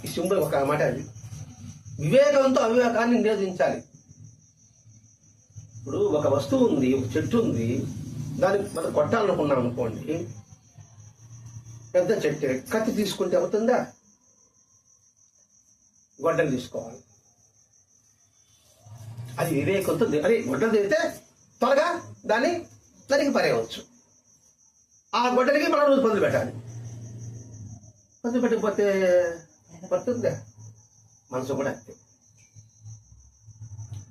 ఈ సింపుల్ ఒక మాట. అది వివేకంతో అవివేకాన్ని నిరోధించాలి. ఇప్పుడు ఒక వస్తువు ఉంది, ఒక చెట్టు ఉంది, దాన్ని మనం కొట్టాలనుకున్నాం అనుకోండి, పెద్ద చెట్టు, కత్తి తీసుకుంటే అవుతుందా? గొడ్డలు తీసుకోవాలి. అది వివేకంతో అరే గొడ్డలు తీస్తే త్వరగా దాన్ని నరికి పరేయవచ్చు. ఆ గొడ్డలికి మనం రోజు పదులు పెట్టాలి. పదులు పెట్టకపోతే పడుతుందా? మనసు కూడా అంతే.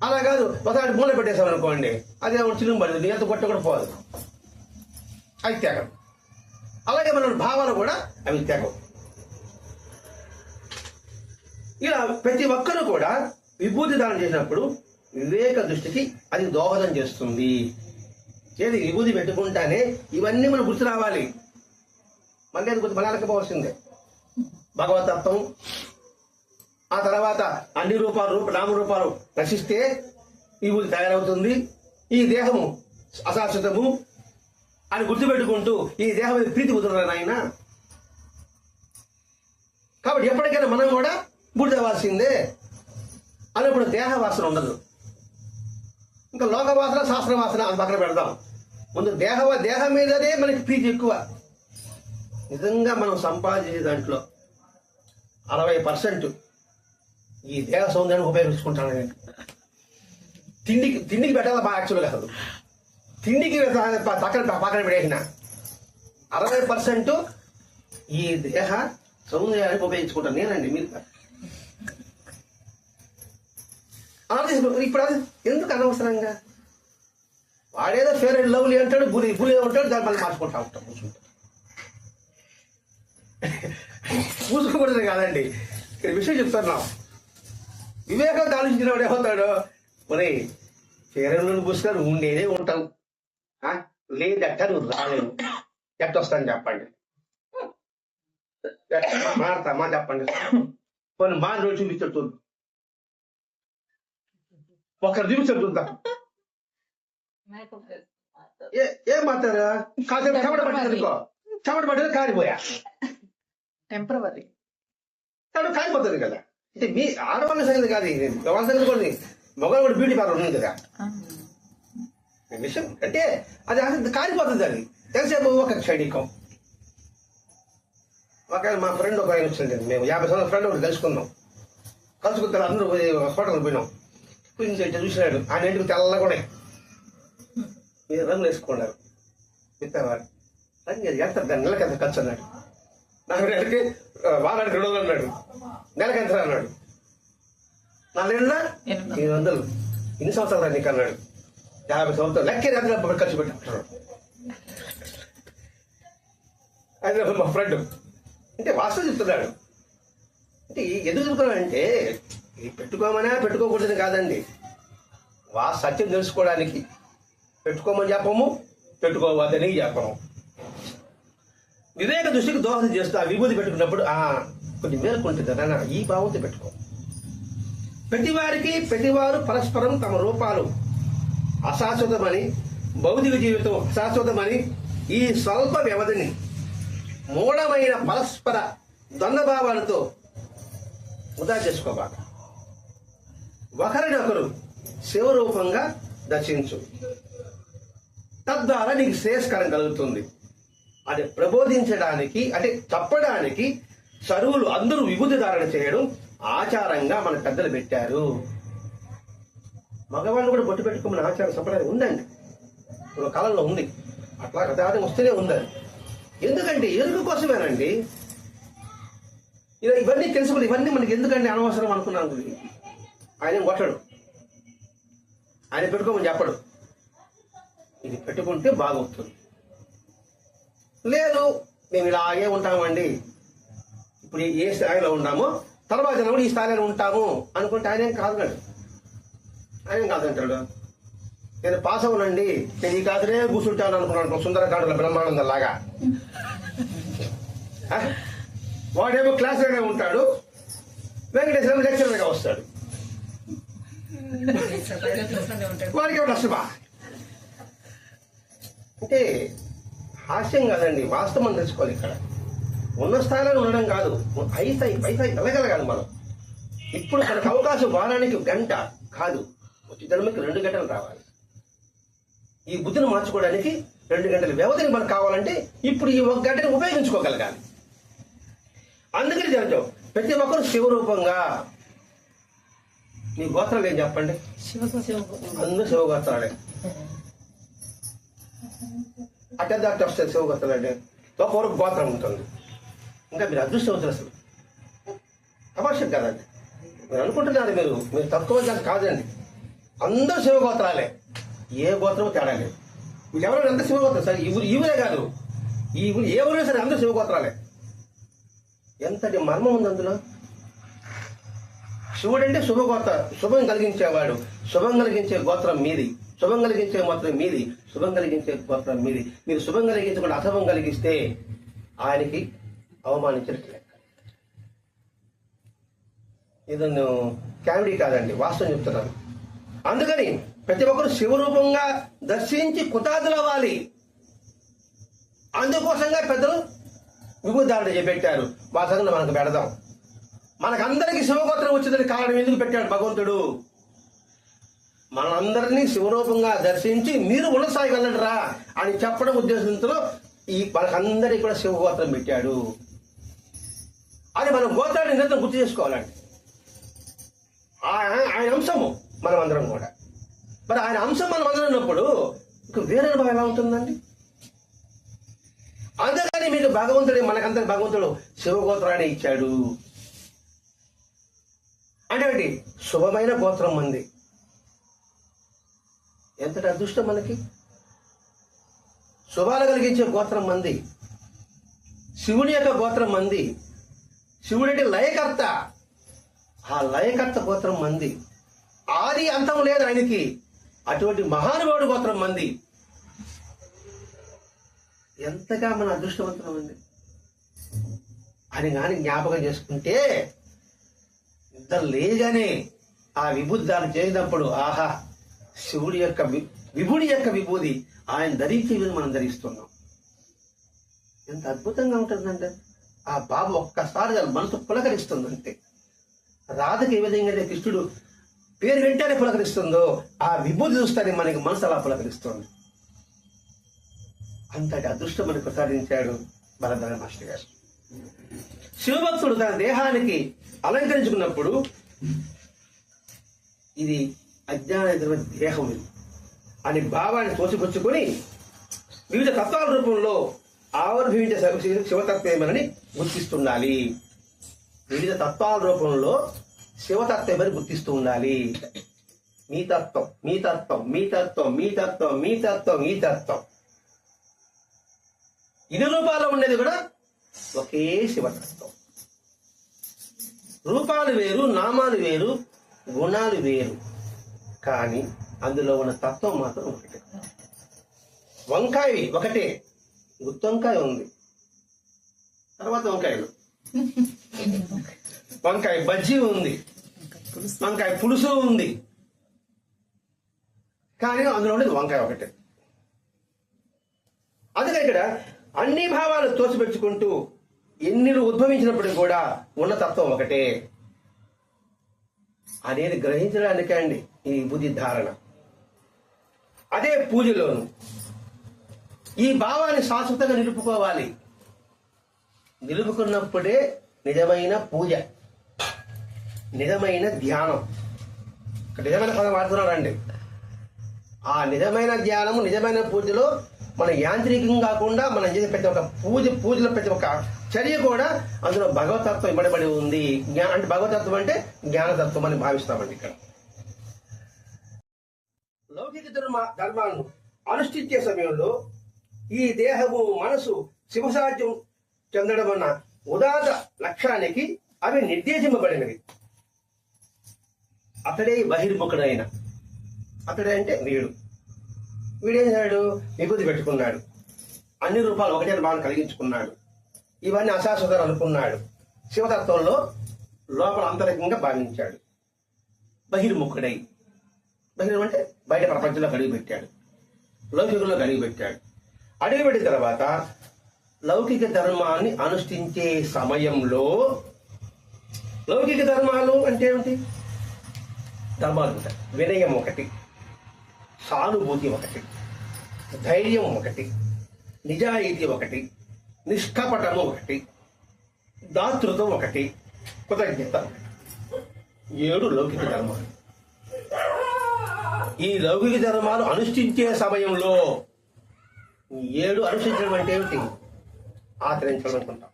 అలా కాదు, ఒకసారి మూల పెట్టేసాం అనుకోండి, అదే చిలుము పడుతుంది, ఎంత కొట్ట కూడా పోదు, అవి త్యాగం. అలాగే మన భావాలు కూడా అవి త్యాగం. ఇలా ప్రతి ఒక్కరూ కూడా విభూతి దానం చేసినప్పుడు వివేక దృష్టికి అది దోహదం చేస్తుంది. ఏది? విభూతి పెట్టుకుంటానే ఇవన్నీ మనం గుర్తు రావాలి. మళ్ళీ అది గుర్తు మళ్ళీ భగవతత్వం, ఆ తర్వాత అన్ని నామరూపాలు రక్షిస్తే విభూతి తయారవుతుంది. ఈ దేహము అశాశ్వతము అని గుర్తుపెట్టుకుంటూ ఈ దేహం మీద ప్రీతి కుదరదు ఆయన. కాబట్టి ఎప్పటికైనా మనం కూడా బూడిదవ్వాల్సిందే. అన్నప్పుడు దేహ వాసన ఉండదు. ఇంకా లోక వాసన, శాస్త్ర వాసన అని పక్కన పెడదాం. ముందు దేహం మీదనే మనకి ప్రీతి ఎక్కువ. నిజంగా మనం సంపాదించే దాంట్లో 60% ఈ దేహ సౌందర్యాన్ని ఉపయోగించుకుంటాను నేను. తిండికి పెట్టాలి బాగా యాక్చువల్గా కాదు. తిండికి పక్కన పెట్టేసిన 60% ఈ దేహ సౌందర్యాన్ని ఉపయోగించుకుంటాను నేనండి. మీరు ఇప్పుడు అది ఎందుకు అనవసరంగా? వాడేదో ఫేర్ అండ్ లవ్లీ అంటాడు, బురి ఉంటాడు, దాన్ని మళ్ళీ మార్చుకుంటా ఉంటాం. పూసుకోకూడదు కాదండి, ఇక్కడ విషయం చెప్తున్నాం. వివేకం ఆలోచించిన వాడు ఏమవుతాడు? మరి ఫేర్ అండ్ లవ్లీ పూసుకొని ఉండేదే ఉంటావు, లేదట్ట నువ్వు రాలేవు. ఎట్ట వస్తాను చెప్పండి, మారుతామా చెప్పండి. కొన్ని మా రోజు చూపించడు, ఒకరు చూపించడు చూద్దాం. ఏం మాట్లాడా? కాసేపు చెమట పట్టేది, చెమట పట్టేది కారిపోయా, టెంపరవరీ కారిపోతుంది కదా. అంటే మీ ఆడవాళ్ళ సంగతి కాదు, వాళ్ళ సంగతి కూడా మగవాళ్ళు కూడా బ్యూటీ పార్లర్ ఉంది కదా. విషయం అంటే అది అసలు కారిపోతుంది. అది తెలిసేపు ఒక క్షణికం. మా ఫ్రెండ్ ఒక ఆయన వచ్చింది, మేము 50 సంవత్సరాల ఫ్రెండ్ ఒకటి కలుసుకుంటారు. అందరూ హోటల్కి పోయినాం. కొంచెం చూసినాడు, ఆయన ఇంటికి తెల్లగా కూడా మీరు రంగులు వేసుకున్నారు. చెప్తావాడు రంగు ఎంత నెలకి ఎంత ఖర్చు అన్నాడు. నాకు నెలకి వారానికి 200 అన్నాడు, నెలకి ఎంత అన్నాడు, 4 800. ఇన్ని సంవత్సరాలు నీకు అన్నాడు, 50 సంవత్సరాలు లెక్క ఎంత ఖర్చు పెట్టాడు. అది మా ఫ్రెండ్ అంటే వాస్తవం చెప్తున్నాడు. అంటే ఎందుకు చెప్తున్నాడంటే ఇది పెట్టుకోమనే పెట్టుకోకూడదని కాదండి, సత్యం తెలుసుకోవడానికి పెట్టుకోమని చెప్పము, పెట్టుకోవద్దని చెప్పము. వివేక దృష్టికి దోహదం చేస్తూ ఆ విభూతి పెట్టుకున్నప్పుడు కొంచెం మేలుకుంటుంది అన్న, ఈ భావంతో పెట్టుకో. ప్రతివారు పరస్పరం తమ రూపాలు అశాశ్వతమని, భౌతిక జీవితం అశాశ్వతమని ఈ స్వల్ప వ్యవధిని మూఢమైన పరస్పర ద్వంద్వభావాలతో వృధా చేసుకోబాక. ఒకరినొకరు శివరూపంగా దర్శించు, తద్వారా నీకు శ్రేయస్కరం కలుగుతుంది. అది ప్రబోధించడానికి అంటే చెప్పడానికి సరువులు అందరూ విభూతి ధారణ చేయడం ఆచారంగా మన పెద్దలు పెట్టారు. మగవాళ్ళు కూడా బొట్టు పెట్టుకోమని ఆచార సంప్రదాయం ఉందండి, ఒక కాలంలో ఉంది, అట్లా కథాదం వస్తూనే ఉందని. ఎందుకంటే ఎరుగు కోసమేనండి. ఇలా ఇవన్నీ తెలుసుకుని ఇవన్నీ మనకి ఎందుకంటే అనవసరం అనుకున్నాను. ఆయన కొట్టడు, ఆయన పెట్టుకోమని చెప్పడు, ఇది పెట్టుకుంటే బాగవుతుంది. లేదు మేము ఇలాగే ఉంటామండి, ఇప్పుడు ఏ స్థాయిలో ఉన్నామో తర్వాత కూడా ఈ స్థాయిలో ఉంటాము అనుకుంటే ఆయన ఏం కాదు, ఆయన ఏం కాదంటాడు. నేను పాస్ అవునండి, నేను ఈ కాదునే కూర్చుంటాను అనుకున్నాను సుందరకాండల బ్రహ్మానందం లాగా. వాడేమో క్లాస్ లోనే ఉంటాడు, వెంకటేశ్వర లెక్చరర్గా వస్తాడు, వాడికి ఎవరు నష్టమా? అంటే హాస్యం కాదండి, వాస్తవం తెలుసుకోవాలి. ఇక్కడ ఉన్న స్థాయిలో ఉండడం కాదు, పై స్థాయి వెళ్ళగలగాలి మనం. ఇప్పుడు మనకు అవకాశం వారానికి 1 గంట కాదు, వచ్చి జన్మకి 2 గంటలు రావాలి. ఈ బుద్ధిని మార్చుకోవడానికి 2 గంటల వ్యవధిని మనకు కావాలంటే ఇప్పుడు ఈ 1 గంటని ఉపయోగించుకోగలగాలి. అందుకని చెప్తాం ప్రతి ఒక్కరు శివరూపంగా. మీ గోత్రాలు ఏం చెప్పండి? అందరూ శివగోత్రాలే. అట్ట వస్తుంది శివగోత్రాలు అంటే ఒక్కొక్కరు గోత్రం ఉంటుంది. ఇంకా మీరు అదృష్టవంతులు, అసలు అవశ్యం కదండి. మీరు అనుకుంటున్నారు మీరు తక్కువ కాదండి, అందరూ శివగోత్రాలే, ఏ గోత్రం తేడా లేదు. మీరు ఎవరైనా అందరూ శివగోత్రం సరే, ఈవులే కాదు, ఈ ఊరు ఏ ఊరైనా సరే అందరూ శివగోత్రాలే. ఎంతటి మర్మం ఉంది అందులో. శివుడు అంటే శుభగోత్ర, శుభం కలిగించేవాడు, శుభం కలిగించే గోత్రం మీది, శుభం కలిగించే గోత్రం మీది, శుభం కలిగించే గోత్రం మీది. మీరు శుభం కలిగించకుండా అశుభం కలిగిస్తే ఆయనకి అవమానించినట్టు లెక్క. ఇది కామెడీ కాదండి, వాస్తవం చెప్తున్నాను. అందుకని ప్రతి ఒక్కరు శివరూపంగా దర్శించి కృతార్థులవ్వాలి. అందుకోసంగా పెద్దలు విభూధారణ చేపెట్టారు. వాసంగా మనకు పెడదాం. మనకందరికీ శివగోత్రం వచ్చిందని కారణం ఎందుకు పెట్టాడు భగవంతుడు? మనందరినీ శివరూపంగా దర్శించి మీరు ఉన్న స్థాయికి వెళ్ళండిరా అని చెప్పడం ఉద్దేశంతో ఈ మనకందరికీ కూడా శివగోత్రం పెట్టాడు. అది మనం గోత్రాన్ని నిరంతరం గుర్తు చేసుకోవాలండి. ఆయన అంశము మనం అందరం కూడా. మరి ఆయన అంశం మనం అందరం ఉన్నప్పుడు ఇంక వేరే భావం ఎలా ఉంటుందండి? అందుకని మీకు భగవంతుడు, మనకందరికి భగవంతుడు శివగోత్రాన్ని ఇచ్చాడు. అంటే శుభమైన గోత్రం మంది. ఎంతటి అదృష్టం మనకి! శుభాలు కలిగించే గోత్రం మంది, శివుని యొక్క గోత్రం మంది. శివుడి లయకర్త, ఆ లయకర్త గోత్రం మంది. ఆది అంతం లేదు ఆయనకి, అటువంటి మహానుభావుడు గోత్రం మంది. ఎంతగా మన అదృష్టవంతం అండి అని కానీ జ్ఞాపకం చేసుకుంటే ఇద్దరు లేగానే ఆ విభూతిదాన్ని చేసినప్పుడు ఆహా, శివుడి యొక్క విభుడి యొక్క విభూది ఆయన ధరించే మనం ధరిస్తున్నాం. ఎంత అద్భుతంగా ఉంటుందంటే ఆ బాబు ఒక్కసారి మనసు పులకరిస్తుందంటే. రాధకి ఏ విధంగా కృష్ణుడు పేరు వెంటనే పులకరిస్తుందో ఆ విభూతి చూస్తానే మనకి మనసు అలా పులకరిస్తుంది. అంతటి అదృష్టం మనకు ప్రసాదించాడు భరద్వాజ మాస్టర్ గారు. శివభక్తుడు తన దేహానికి అలంకరించుకున్నప్పుడు ఇది అజ్ఞాన దేహం అని భావాన్ని తోసిపుచ్చుకొని వివిధ తత్వాల రూపంలో ఆవిర్భవించే శివతత్వమని గుర్తిస్తుండాలి. వివిధ తత్వాల రూపంలో శివతత్వమని గుర్తిస్తూ ఉండాలి. మీ తత్వం, మీ తత్వం, మీ తత్వం, మీ తత్వం, మీ తత్వం, ఈ తత్వం. ఇన్ని రూపాల్లో ఉండేది కూడా ఒకే శివతత్వం. రూపాలు వేరు, నామాలు వేరు, గుణాలు వేరు, కానీ అందులో ఉన్న తత్వం మాత్రం ఒకటే. వంకాయ ఒకటే, గుత్తొంకాయ ఉంది, తర్వాత వంకాయలు, వంకాయ బజ్జీ ఉంది, వంకాయ పులుసు ఉంది, కానీ అందులో ఉండేది వంకాయ ఒకటే. అందుకే ఇక్కడ అన్ని భావాలు తోసిపెట్టుకుంటూ ఎన్నిలు ఉద్భవించినప్పటికీ కూడా ఉన్న తత్వం ఒకటే అనేది గ్రహించడానికే అండి ఈ బుద్ధి ధారణ. అదే పూజలోను ఈ భావాన్ని శాశ్వతంగా నిలుపుకోవాలి. నిలుపుకున్నప్పుడే నిజమైన పూజ, నిజమైన ధ్యానం. నిజమైన పదం వాడుతున్నారండి. ఆ నిజమైన ధ్యానము, నిజమైన పూజలో మన యాంత్రికం కాకుండా మనం చేసే ప్రతి ఒక్క పూజలో ప్రతి ఒక్క చర్య కూడా అందులో భగవతత్వం ఇవ్వబడి ఉంది. అంటే భగవతత్వం అంటే జ్ఞానతత్వం అని భావిస్తామండి. ఇక్కడ లౌకిక ధర్మాలను అనుష్ఠించే సమయంలో ఈ దేహము, మనసు శివసాధ్యం చెందడం అన్న ఉదాత లక్ష్యానికి అవి నిర్దేశింపబడినవి. అతడే బహిర్ముఖుడైన, అతడే అంటే వీడేం చేశాడు? విభూతి పెట్టుకున్నాడు, అన్ని రూపాలు ఒకటే భావన కలిగించుకున్నాడు, ఇవన్నీ అశాశ్వతాలు అనుకున్నాడు, శివతత్వంలో లోపల అంతరంగంగా భావించాడు. బహిర్ముఖుడై, బహిర్ము అంటే బయట ప్రపంచంలో అడుగు పెట్టాడు, లౌకికంలో అడుగు పెట్టాడు. అడుగుపెట్టిన తర్వాత లౌకిక ధర్మాన్ని అనుష్ఠించే సమయంలో, లౌకిక ధర్మాలు అంటే ఏమిటి? ధర్మాలు ఉంటాయి. వినయం ఒకటి, సానుభూతి ఒకటి, ధైర్యం ఒకటి, నిజాయితీ ఒకటి, నిష్కపటము ఒకటి, దాతృత్వం ఒకటి, కృతజ్ఞత ఒకటి. 7 లౌకిక ధర్మాలు. ఈ లౌకిక ధర్మాలు అనుష్ఠించే సమయంలో 7 అనుష్ఠించడం అంటే ఏమిటి? ఆచరించడం అనుకుంటాం.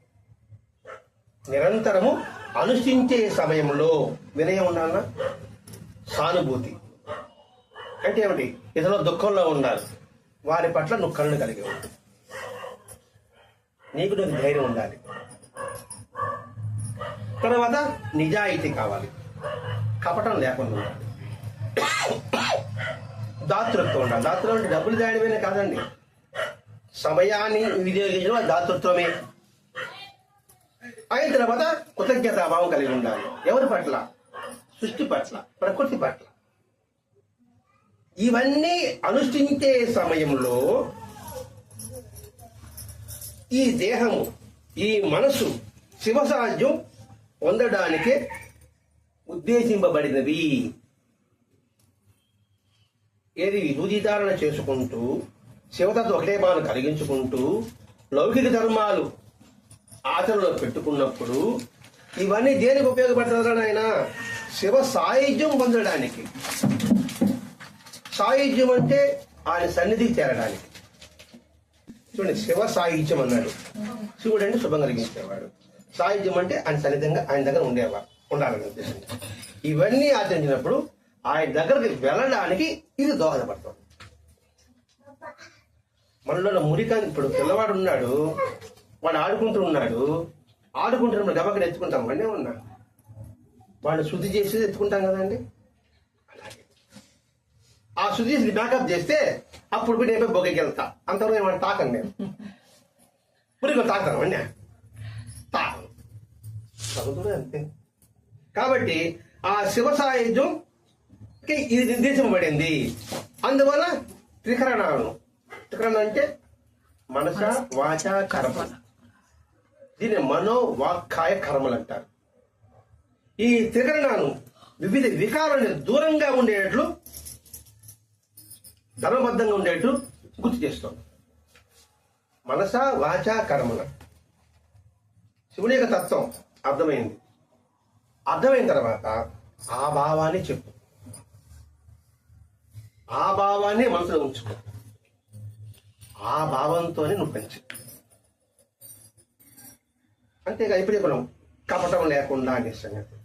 నిరంతరము అనుష్ఠించే సమయంలో వినయం ఉండాలన్నా, సానుభూతి అంటే ఏమిటి? ఇతరుల దుఃఖంలో ఉండాలి, వారి పట్ల నువ్వు కరుణ కలిగి ఉండాలి, నీకు ధైర్యం ఉండాలి. తర్వాత నిజాయితీ కావాలి, కపటం లేకుండా ఉండాలి. దాతృత్వం ఉండాలి. దాతృత్వం అంటే డబ్బులు దాయడమే కాదండి, సమయాన్ని వినియోగించడం దాతృత్వమే. అయిన తర్వాత కృతజ్ఞతాభావం కలిగి ఉండాలి. ఎవరి పట్ల? సృష్టి పట్ల, ప్రకృతి పట్ల. ఇవన్నీ అనుష్ఠించే సమయంలో ఈ దేహము, ఈ మనసు శివసాధ్యం పొందడానికే ఉద్దేశింపబడినవి. ఏది విభూతిధారణ చేసుకుంటూ, శివతత్వం ఒకటే భావన కలిగించుకుంటూ, లౌకిక ధర్మాలు ఆచరణలో పెట్టుకున్నప్పుడు ఇవన్నీ దేనికి ఉపయోగపడుతుంది? ఆయన శివ సాయుధ్యం పొందడానికి. సాయుధ్యం అంటే ఆయన సన్నిధికి చేరడానికి. చూడండి, శివ సాయుధ్యం అన్నాడు. శివుడు అంటే శుభం కలిగించేవాడు, సాయుధ్యం అంటే ఆయన సన్నిధంగా ఆయన దగ్గర ఉండాలని ఉద్దేశం. ఇవన్నీ ఆచరించినప్పుడు ఆయన దగ్గరికి వెళ్ళడానికి ఇది దోహదపడుతుంది. మనలో మురికాని, ఇప్పుడు పిల్లవాడు ఉన్నాడు, వాడు ఆడుకుంటున్నప్పుడు గబక్కన ఎత్తుకుంటాం, వాడినే ఉన్నా వాడిని శుద్ధి చేసి ఎత్తుకుంటాం కదండి. అలాగే ఆ శుద్ధి చేసి బ్యాకప్ చేస్తే అప్పుడు నేను బొగ్గకి వెళ్తా. అంతవరకు ఏమన్నా తాకండి, నేను పురిగా తాకుతాను, అన్నీ తాకను, చదువుతుంది అంతే. కాబట్టి ఆ శివ సాయుధ్యంకి ఇది నిర్దేశింపబడింది. అందువల్ల త్రికరణాలను, త్రికరణ అంటే మనస, వాచ, కర్మ. దీన్ని మనోవాక్కాయ కర్మలు అంటారు. ఈ త్రికరణాలను వివిధ వికారాన్ని దూరంగా ఉండేట్లు, ధర్మబద్ధంగా ఉండేట్లు గుర్తు చేస్తాం. మనస, వాచ, కర్మల శివుని యొక్క తత్వం అర్థమైంది. అర్థమైన తర్వాత ఆ భావాన్ని చెప్పు, ఆ భావాన్ని మనసులో ఉంచుకో, ఆ భావంతోనే నువ్వు పెంచు. అంతేగా ఇప్పుడు చెప్పడం కపటం లేకుండా అనే సంగతి.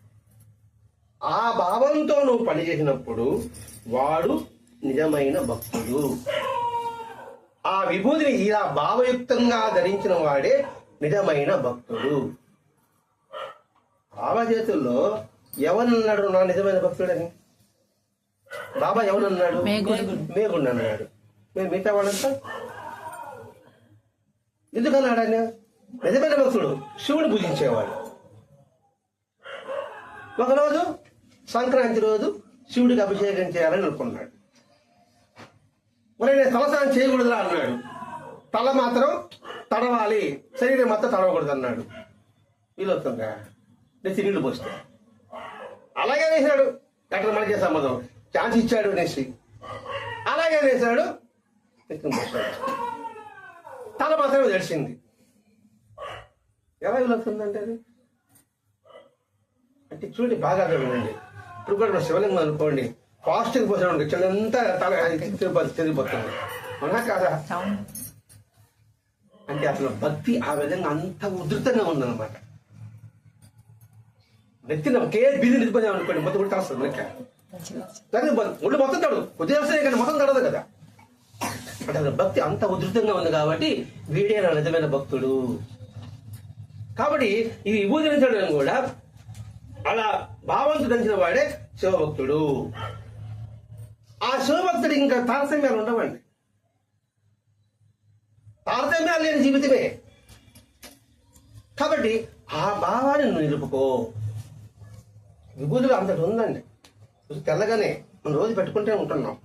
ఆ భావంతో నువ్వు పనిచేసినప్పుడు వాడు నిజమైన భక్తుడు. ఆ విభూతిని ఇలా భావయుక్తంగా ధరించిన వాడే నిజమైన భక్తుడు. బాబా చేతుల్లో ఎవరన్నాడు నా నిజమైన భక్తుడని? బాబా ఎవరన్నాడు? మేగుండు అన్నాడు. మేము మిగతా వాళ్ళంతా ఎందుకన్నాడు ఆయన? నిజమైన భక్తుడు శివుడు పూజించేవాడు. ఒకరోజు సంక్రాంతి రోజు శివుడికి అభిషేకం చేయాలని అనుకున్నాడు. మరి నేను తలస్నానం చేయకూడదురా అన్నాడు. తల మాత్రం తడవాలి, శరీరం మాత్రం తడవకూడదు అన్నాడు. వీలవుతుందా? నెత్తి నీళ్లు పోస్తే అలాగే వేసాడు. డాక్టర్ మనకే సంబంధం ఛాన్స్ ఇచ్చాడు అనేసి అలాగే వేశాడు. నెత్తిని పోస్తాడు. తల మాత్రమే తెలిసింది. ఎలా వీలవుతుందంటే అది అంటే చూడండి, బాగా వినండి. ఇప్పుడు కూడా శివలింగం అనుకోండి, ఫాస్ట్గా పోసాడు చెల్లంతా తల తిరిగిపోతుంది. అవునా కాదా? అంటే అసలు భక్తి ఆ విధంగా అంత ఉధృతంగా ఉందన్నమాట. నెత్తిన ఒకే బీది నిలిపోయాం అనుకోండి, మొత్తం కూడా తలస్తుంది లెక్క. ఒళ్ళు మొత్తం తడదు, కొద్దిగా కానీ మొత్తం తడదు కదా. అంటే అసలు భక్తి అంత ఉధృతంగా ఉంది కాబట్టి వీడే నా నిజమైన భక్తుడు. కాబట్టి ఈ విభూతి ధరించడం కూడా అలా భావంతో ధరించిన వాడే శివభక్తుడు. ఆ శివభక్తుడు ఇంకా తారతమ్యాలు ఉండవండి. తారతమ్యాలు లేని జీవితమే. కాబట్టి ఆ భావాన్ని నువ్వు నిలుపుకో. విభూతులు అంతటి ఉందండి. తెల్లగానే మనం రోజు పెట్టుకుంటే ఉంటున్నాం.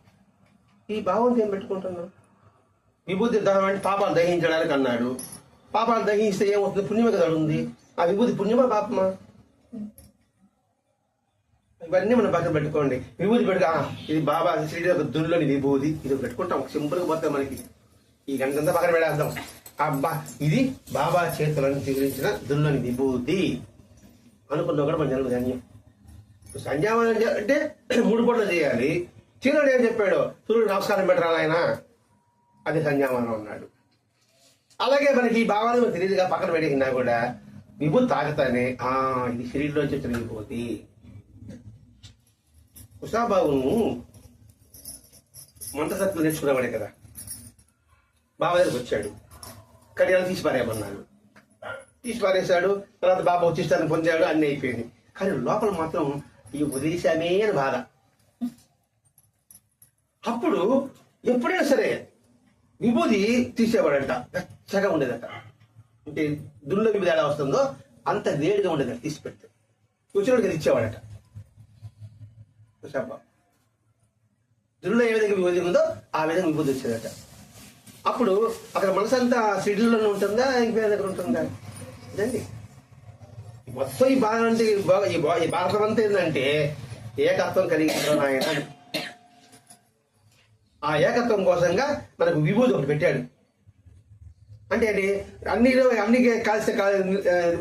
ఈ భావంతో ఏం పెట్టుకుంటున్నాం? విభూతి దహనం అంటే పాపాలు దహించడానికి అన్నాడు. పాపాలు దహిస్తే ఏమవుతుంది? పుణ్యమే కదా ఉంది. ఆ విభూతి పుణ్యమా పాపమా? ఇవన్నీ మనం పక్కన పెట్టుకోండి. విభూతి పెట్టుకో, ఇది బాబా శ్రీడి ఒక దుల్లోని విభూతి, ఇది పెట్టుకుంటాం. సింపుల్గా పోతే మనకి ఈ గంటంతా పక్కన పెడేద్దాం. అబ్బా ఇది బాబా చేతులను చిగురించిన దుల్లోని విభూతి అనుకున్నా కూడా మన జన్మ ధన్యం. సంధ్యావనం అంటే 3 పూటలు చేయాలి. చీరుడు ఏం చెప్పాడు? సూర్యుడు నమస్కారం పెట్టరా ఆయన, అది సంధ్యావనం అన్నాడు. అలాగే మనకి ఈ భావాలు మనకు తెలియదుగా పక్కన పెట్టినా కూడా విభూతి తాగుతానే ఇది శరీరంలో వచ్చిన విభూతి. ఉషాబాబును మంత్రశక్తులు నేర్చుకునేవాడే కదా. బాబా దగ్గరికి వచ్చాడు, కడియాలు తీసి పారేయమన్నాడు. తీసి పారేశాడు. తర్వాత బాబా ఉచిష్టాన్ని పొందాడు, అన్నీ అయిపోయింది. కానీ లోపల మాత్రం ఈ ఉదేశమే అని బాధ. అప్పుడు ఎప్పుడైనా సరే విభూతి తీసేవాడంట, వెచ్చగా ఉండేదట. అంటే దుల్లో విభూతి ఎలా వస్తుందో అంత వేడిగా ఉండేదట. తీసి పెడితే కూర్చోడికి ఇచ్చేవాడట. దుల్లో ఏ విధంగా విభూతి ఉందో ఆ విధంగా విభూతి వచ్చేదట. అప్పుడు అక్కడ మనసంతా సిడ్లోనే ఉంటుందా, ఇంక వేరే దగ్గర ఉంటుందా? ఇదండి మొత్తం ఈ బాధ అంటే ఈ భారతం అంతా ఏంటంటే ఏకత్వం కలిగించడం ఆయన. ఆ ఏకత్వం కోసంగా మనకు విభూతి ఒకటి పెట్టాడు. అంటే అన్ని కలిసి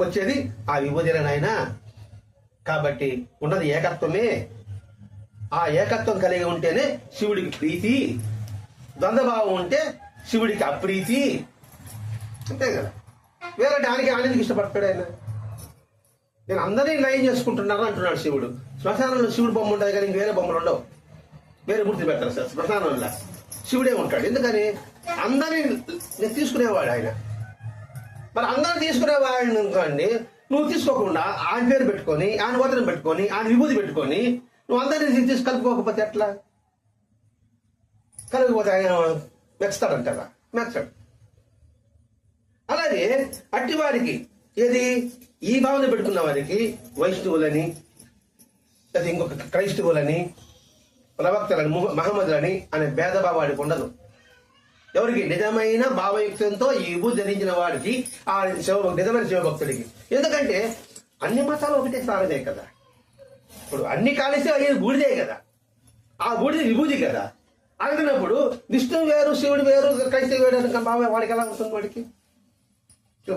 వచ్చేది ఆ విభూతినే ఆయన. కాబట్టి ఉన్నది ఏకత్వమే. ఆ ఏకత్వం కలిగి ఉంటేనే శివుడికి ప్రీతి. ద్వంద్వభావం ఉంటే శివుడికి అప్రీతి. అంతే కదా. వేరే దానికి ఆనందకి ఇష్టపడతాడు ఆయన. నేను అందరినీ లయం చేసుకుంటున్నాను అంటున్నాడు శివుడు. శ్మశానంలో శివుడు బొమ్మ ఉంటుంది కానీ వేరే బొమ్మలు ఉండవు. వేరే మూర్తి పెడతారు సార్ శ్మశానంలో. శివుడే ఉంటాడు. ఎందుకని? అందరినీ తీసుకునేవాడు ఆయన. మరి అందరూ తీసుకునేవాడిని అనుకోండి, నువ్వు తీసుకోకుండా ఆయన పేరు పెట్టుకొని, ఆయన వదనం పెట్టుకొని, ఆయన విభూతి పెట్టుకొని నువ్వు అందరినీ తీసి కలుపుకోకపోతే ఎట్లా? కలగకపోతే ఆయన మెచ్చుతాడంటారా? మెచ్చాడు. అలాగే అట్టి వారికి ఏది ఈ భావన పెట్టుకున్న వారికి వైష్ణవులని, లేదా ఇంకొక క్రైస్తవులని, ప్రవక్తలని, మహమ్మదులని అనే భేదభావం వాడికి ఉండదు. ఎవరికి? నిజమైన భావయుక్తంతో ఈ విభూతి ధరించిన వాడికి, ఆ నిజమైన శివభక్తుడికి. ఎందుకంటే అన్ని మతాలు ఒకటే సారదే కదా. ఇప్పుడు అన్ని కాలేసి అయ్యేది బూడిదే కదా. ఆ బూడిది విభూతి కదా. అనుకున్నప్పుడు విష్ణువు వేరు, శివుడు వేరు, క్రైస్తవ వేరు అని భావం వాడికి ఎలా ఉంటుంది? వాడికి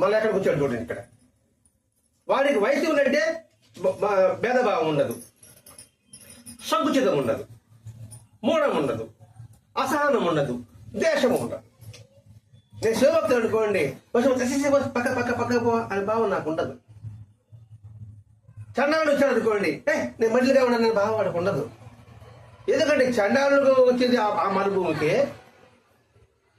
మళ్ళీ ఎక్కడికి వచ్చాడు చూడండి. ఇక్కడ వాడికి వైష్ణవులు అంటే భేదభావం ఉండదు, సంకుచితం ఉండదు, మూఢం ఉండదు, అసహనం ఉండదు, ద్వేషం ఉండదు. నేను శివభక్తుడు అనుకోండి, కొంచెం పక్క పక్క పక్క పో అని భావం నాకు ఉండదు. చండాలుడు వచ్చాడు అనుకోండి, నేను మడిలిగా ఉన్నాను భావం వాడికి ఉండదు. ఎందుకంటే చండాలుడు వచ్చేది ఆ మరుభూమికి,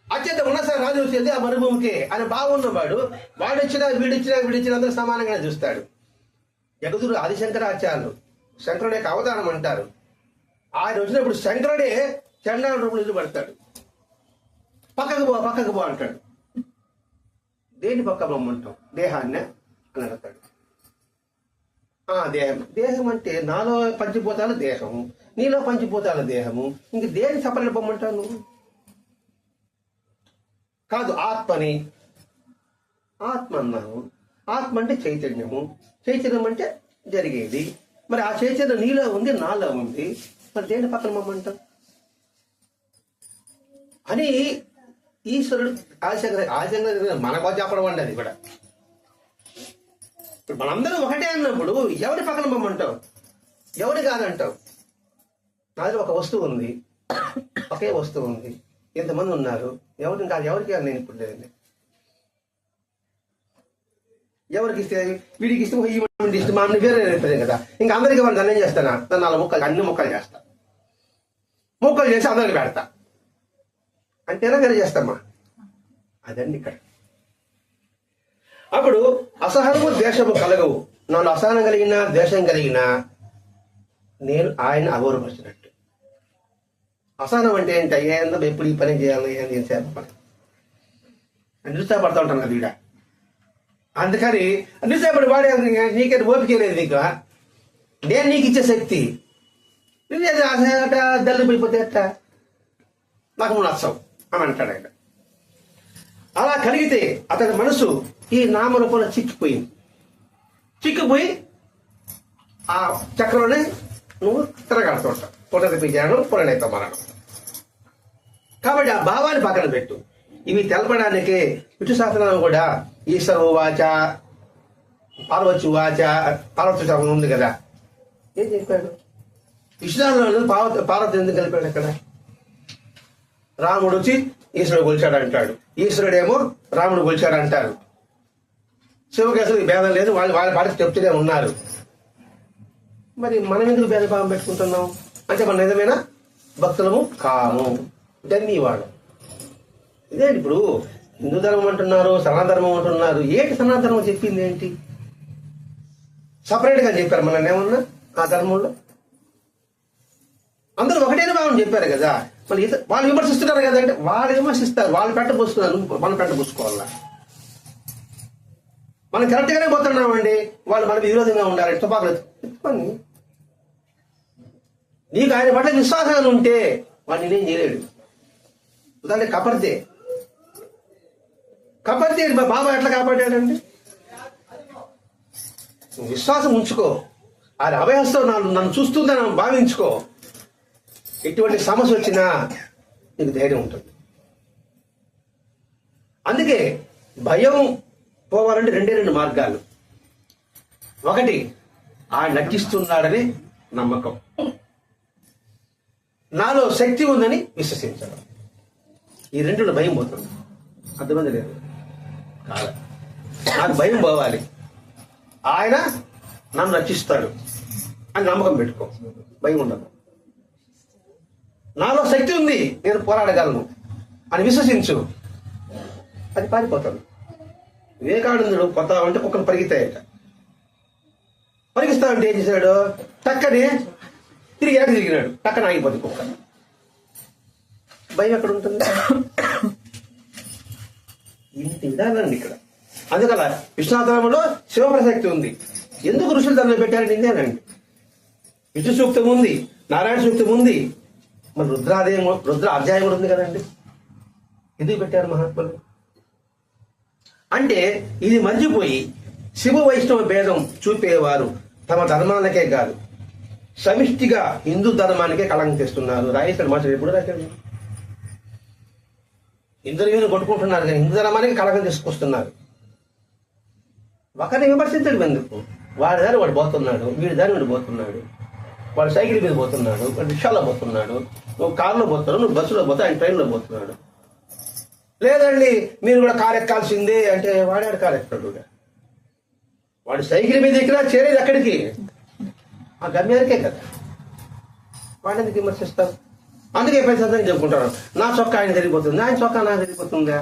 అత్యంత ఉన్నత రాజు వచ్చేది ఆ మరుభూమికి అని భావం ఉన్నవాడు వాడు వచ్చినా వీడిచ్చినా అందరూ సమానంగానే చూస్తాడు. జగదుడు ఆదిశంకరాచార్యులు శంకరుడే అవతారం అంటారు. ఆయన వచ్చినప్పుడు శంకరుడే చండాల రూపంలో నిలబడతాడు. పక్కకు పో అంటాడు. దేని పక్క బొమ్మంటాం? దేహాన్ని అని అడతాడు. దేహం అంటే నాలో పంచిపోతాల దేహము, నీలో పంచిపోతాల దేహము, ఇంక దేని సపరేట్ బొమ్మంటావు నువ్వు? కాదు, ఆత్మ అన్నాను. ఆత్మ అంటే చైతన్యం అంటే జరిగేది. మరి ఆ చైతన్యం నీలో ఉంది, నాలో ఉంది, మరి దేని పక్కన బొమ్మంటావు అని ఈశ్వరుడు ఆశంగా మనకో చెప్పడం అండి. అది కూడా ఇప్పుడు మనందరం ఒకటే అన్నప్పుడు ఎవరి పక్కన బొమ్మంటావు? ఎవరి కాదంటావు? నాది ఒక వస్తువు ఉంది, ఒకే వస్తువు ఉంది, ఎంతమంది ఉన్నారు, ఎవరిని కాదు, ఎవరికి నేను ఇప్పుడు లేదండి. ఎవరికి ఇస్తే వీడికి ఇస్తే ఇస్తే మా అమ్మ వేరే అయిపోయింది కదా, ఇంకా అందరికీ వాళ్ళు నన్ను ఏం చేస్తానా? నన్ను అన్ని ముక్కలు చేస్తా, ముక్కలు చేసి అందరికి పెడతా అంటే ఎలా చేస్తామా? అదండి ఇక్కడ. అప్పుడు అసహనము ద్వేషము కలగవు. నన్ను అసహనం కలిగినా ద్వేషం కలిగినా నేను ఆయన అగౌరవపరిచినట్టు. అసహనం అంటే ఏంటి? అయ్యేందో ఎప్పుడు ఈ పని చేయాలి అని పని నిరుత్సాహపడతా ఉంటాను కదా వీడ. అందుకని నిరుత్సాహపడి వాడే నీకే ఓపిక లేదు నీకు, నేను నీకు ఇచ్చే శక్తి దల్లు పడిపోతే ఎట్ట, నాకు నువ్వు నచ్చవు అని అంటాడు ఆయన. అలా కలిగితే అతని మనసు ఈ నామరూపంలో చిక్కిపోయి ఆ చక్రంలోనే నువ్వు తిరగాడుతూ ఉంటావు. పునరపి జ్ఞానం పునరైత మరణం. కాబట్టి ఆ భావాన్ని పక్కన పెట్టు. ఇవి తెలపడానికే విష్ణు శాస్త్రం కూడా ఈశ్వర వాచ, పార్వతి వాచ, పార్వతి శాస్త్రం ఉంది కదా. ఏం చెప్పాడు? విష్ణు పార్వతి ఎందుకు కలిపాడు అక్కడ? రాముడు వచ్చి ఈశ్వరుడు కొలిచాడు అంటాడు, ఈశ్వరుడేమో రాముడు కొలిచాడు అంటారు. శివకేశ్వరుడికి భేదం లేదు, వాళ్ళ పాటికి చెప్తూనే ఉన్నారు. మరి మనం ఎందుకు భేదభావం పెట్టుకుంటున్నాం? అంటే మన నిజమైన భక్తులము కాము, ధన్యవాడు. ఇదే ఇప్పుడు హిందూ ధర్మం అంటున్నారు, సనాతనం అంటున్నారు. ఏంటి సనాతనం చెప్పింది ఏంటి? సపరేట్గా చెప్పారు మనల్ని ఏమన్నా ఆ ధర్మంలో? అందరూ ఒకటేనే భావం చెప్పారు కదా. మళ్ళీ వాళ్ళు విమర్శిస్తున్నారు కదా, అంటే వాళ్ళు విమర్శిస్తారు, వాళ్ళు పెట్ట పోస్తున్నారు, మనం పెట్ట పోసుకోవాలా? మనం కరెక్ట్గానే పోతున్నామండి, వాళ్ళు మనకి విరోధంగా ఉండాలి. తుపాకులు ఎత్తుకొని నీకు ఆయన పట్ల విశ్వాసాలు ఉంటే వాడు నేనేం చేయలేడు. ఉదాహరణ కపర్దే బాబా ఎట్లా కాపాడాడండి? విశ్వాసం ఉంచుకో, ఆయన అభయస్తో నన్ను చూస్తుందని భావించుకో. ఎటువంటి సమస్య వచ్చినా నీకు ధైర్యం ఉంటుంది. అందుకే భయం పోవాలంటే రెండు మార్గాలు. ఒకటి ఆయన నటిస్తున్నాడని నమ్మకం, నాలో శక్తి ఉందని విశ్వసించడం. ఈ రెండులో భయం పోతుంది. అర్థమైంది లేదు కాదు. నాకు భయం పోవాలి, ఆయన నన్ను రక్షిస్తాడు అని నమ్మకం పెట్టుకో, భయం ఉండదు. నాలో శక్తి ఉంది, నేను పోరాడగలను అని విశ్వసించు, అది పారిపోతాడు. వివేకానందుడు పోతామంటే కుక్కలు పరిగెత్తాయట. పరిగిస్తామంటే ఏం చేశాడు? టక్కని తిరిగి తిరిగినాడు, టక్కన ఆగిపోతుంది కుక్క. భయం ఎక్కడ ఉంటుంది? ఇంటి విధానండి ఇక్కడ. అందుకల విష్ణుధర్మంలో శివప్రసక్తి ఉంది. ఎందుకు ఋషులు దండం పెట్టారంటే ఇందేనండి. విష్ణు సూక్తం ఉంది, నారాయణ సూక్తం ఉంది, మరి రుద్ర అధ్యాయం కూడా ఉంది కదండి. ఎందుకు పెట్టారు మహాత్ములు? అంటే ఇది మర్చిపోయి శివ వైష్ణవ భేదం చూపేవారు తమ ధర్మాలకే కాదు సమిష్టిగా హిందూ ధర్మానికే కళంకం తెస్తున్నారు. రాయేశ్వర మాట ఎప్పుడు రాశారు? ఇంద్రుని కొట్టుకుంటున్నారు కానీ హిందూ ధర్మానికి కళంకం తీసుకొస్తున్నారు. ఒకరిని విమర్శించడం ఎందుకు? వాడి దారి వాడు పోతున్నాడు, వీడి దారి వీడు పోతున్నాడు, వాడు సైకిల్ మీద పోతున్నాడు, వాడు రిక్షాలో పోతున్నాడు, నువ్వు కారులో పోతున్నావు, నువ్వు బస్సులో పోతావు, ఆయన ట్రైన్లో పోతున్నాడు. లేదండి మీరు కూడా కారు ఎక్కాల్సిందే అంటే వాడాడు కారు ఎక్కడు. వాడు సైకిల్ మీద ఎక్కినా చేరేది ఎక్కడికి? ఆ గమ్యానికే కదా. వాడిని ఎందుకు విమర్శిస్తారు? అందుకే ప్రతి చెప్పుకుంటారు, నా చొక్కా ఆయన జరిగిపోతుంది, ఆయన చొక్కా నాకు జరిగిపోతుందా?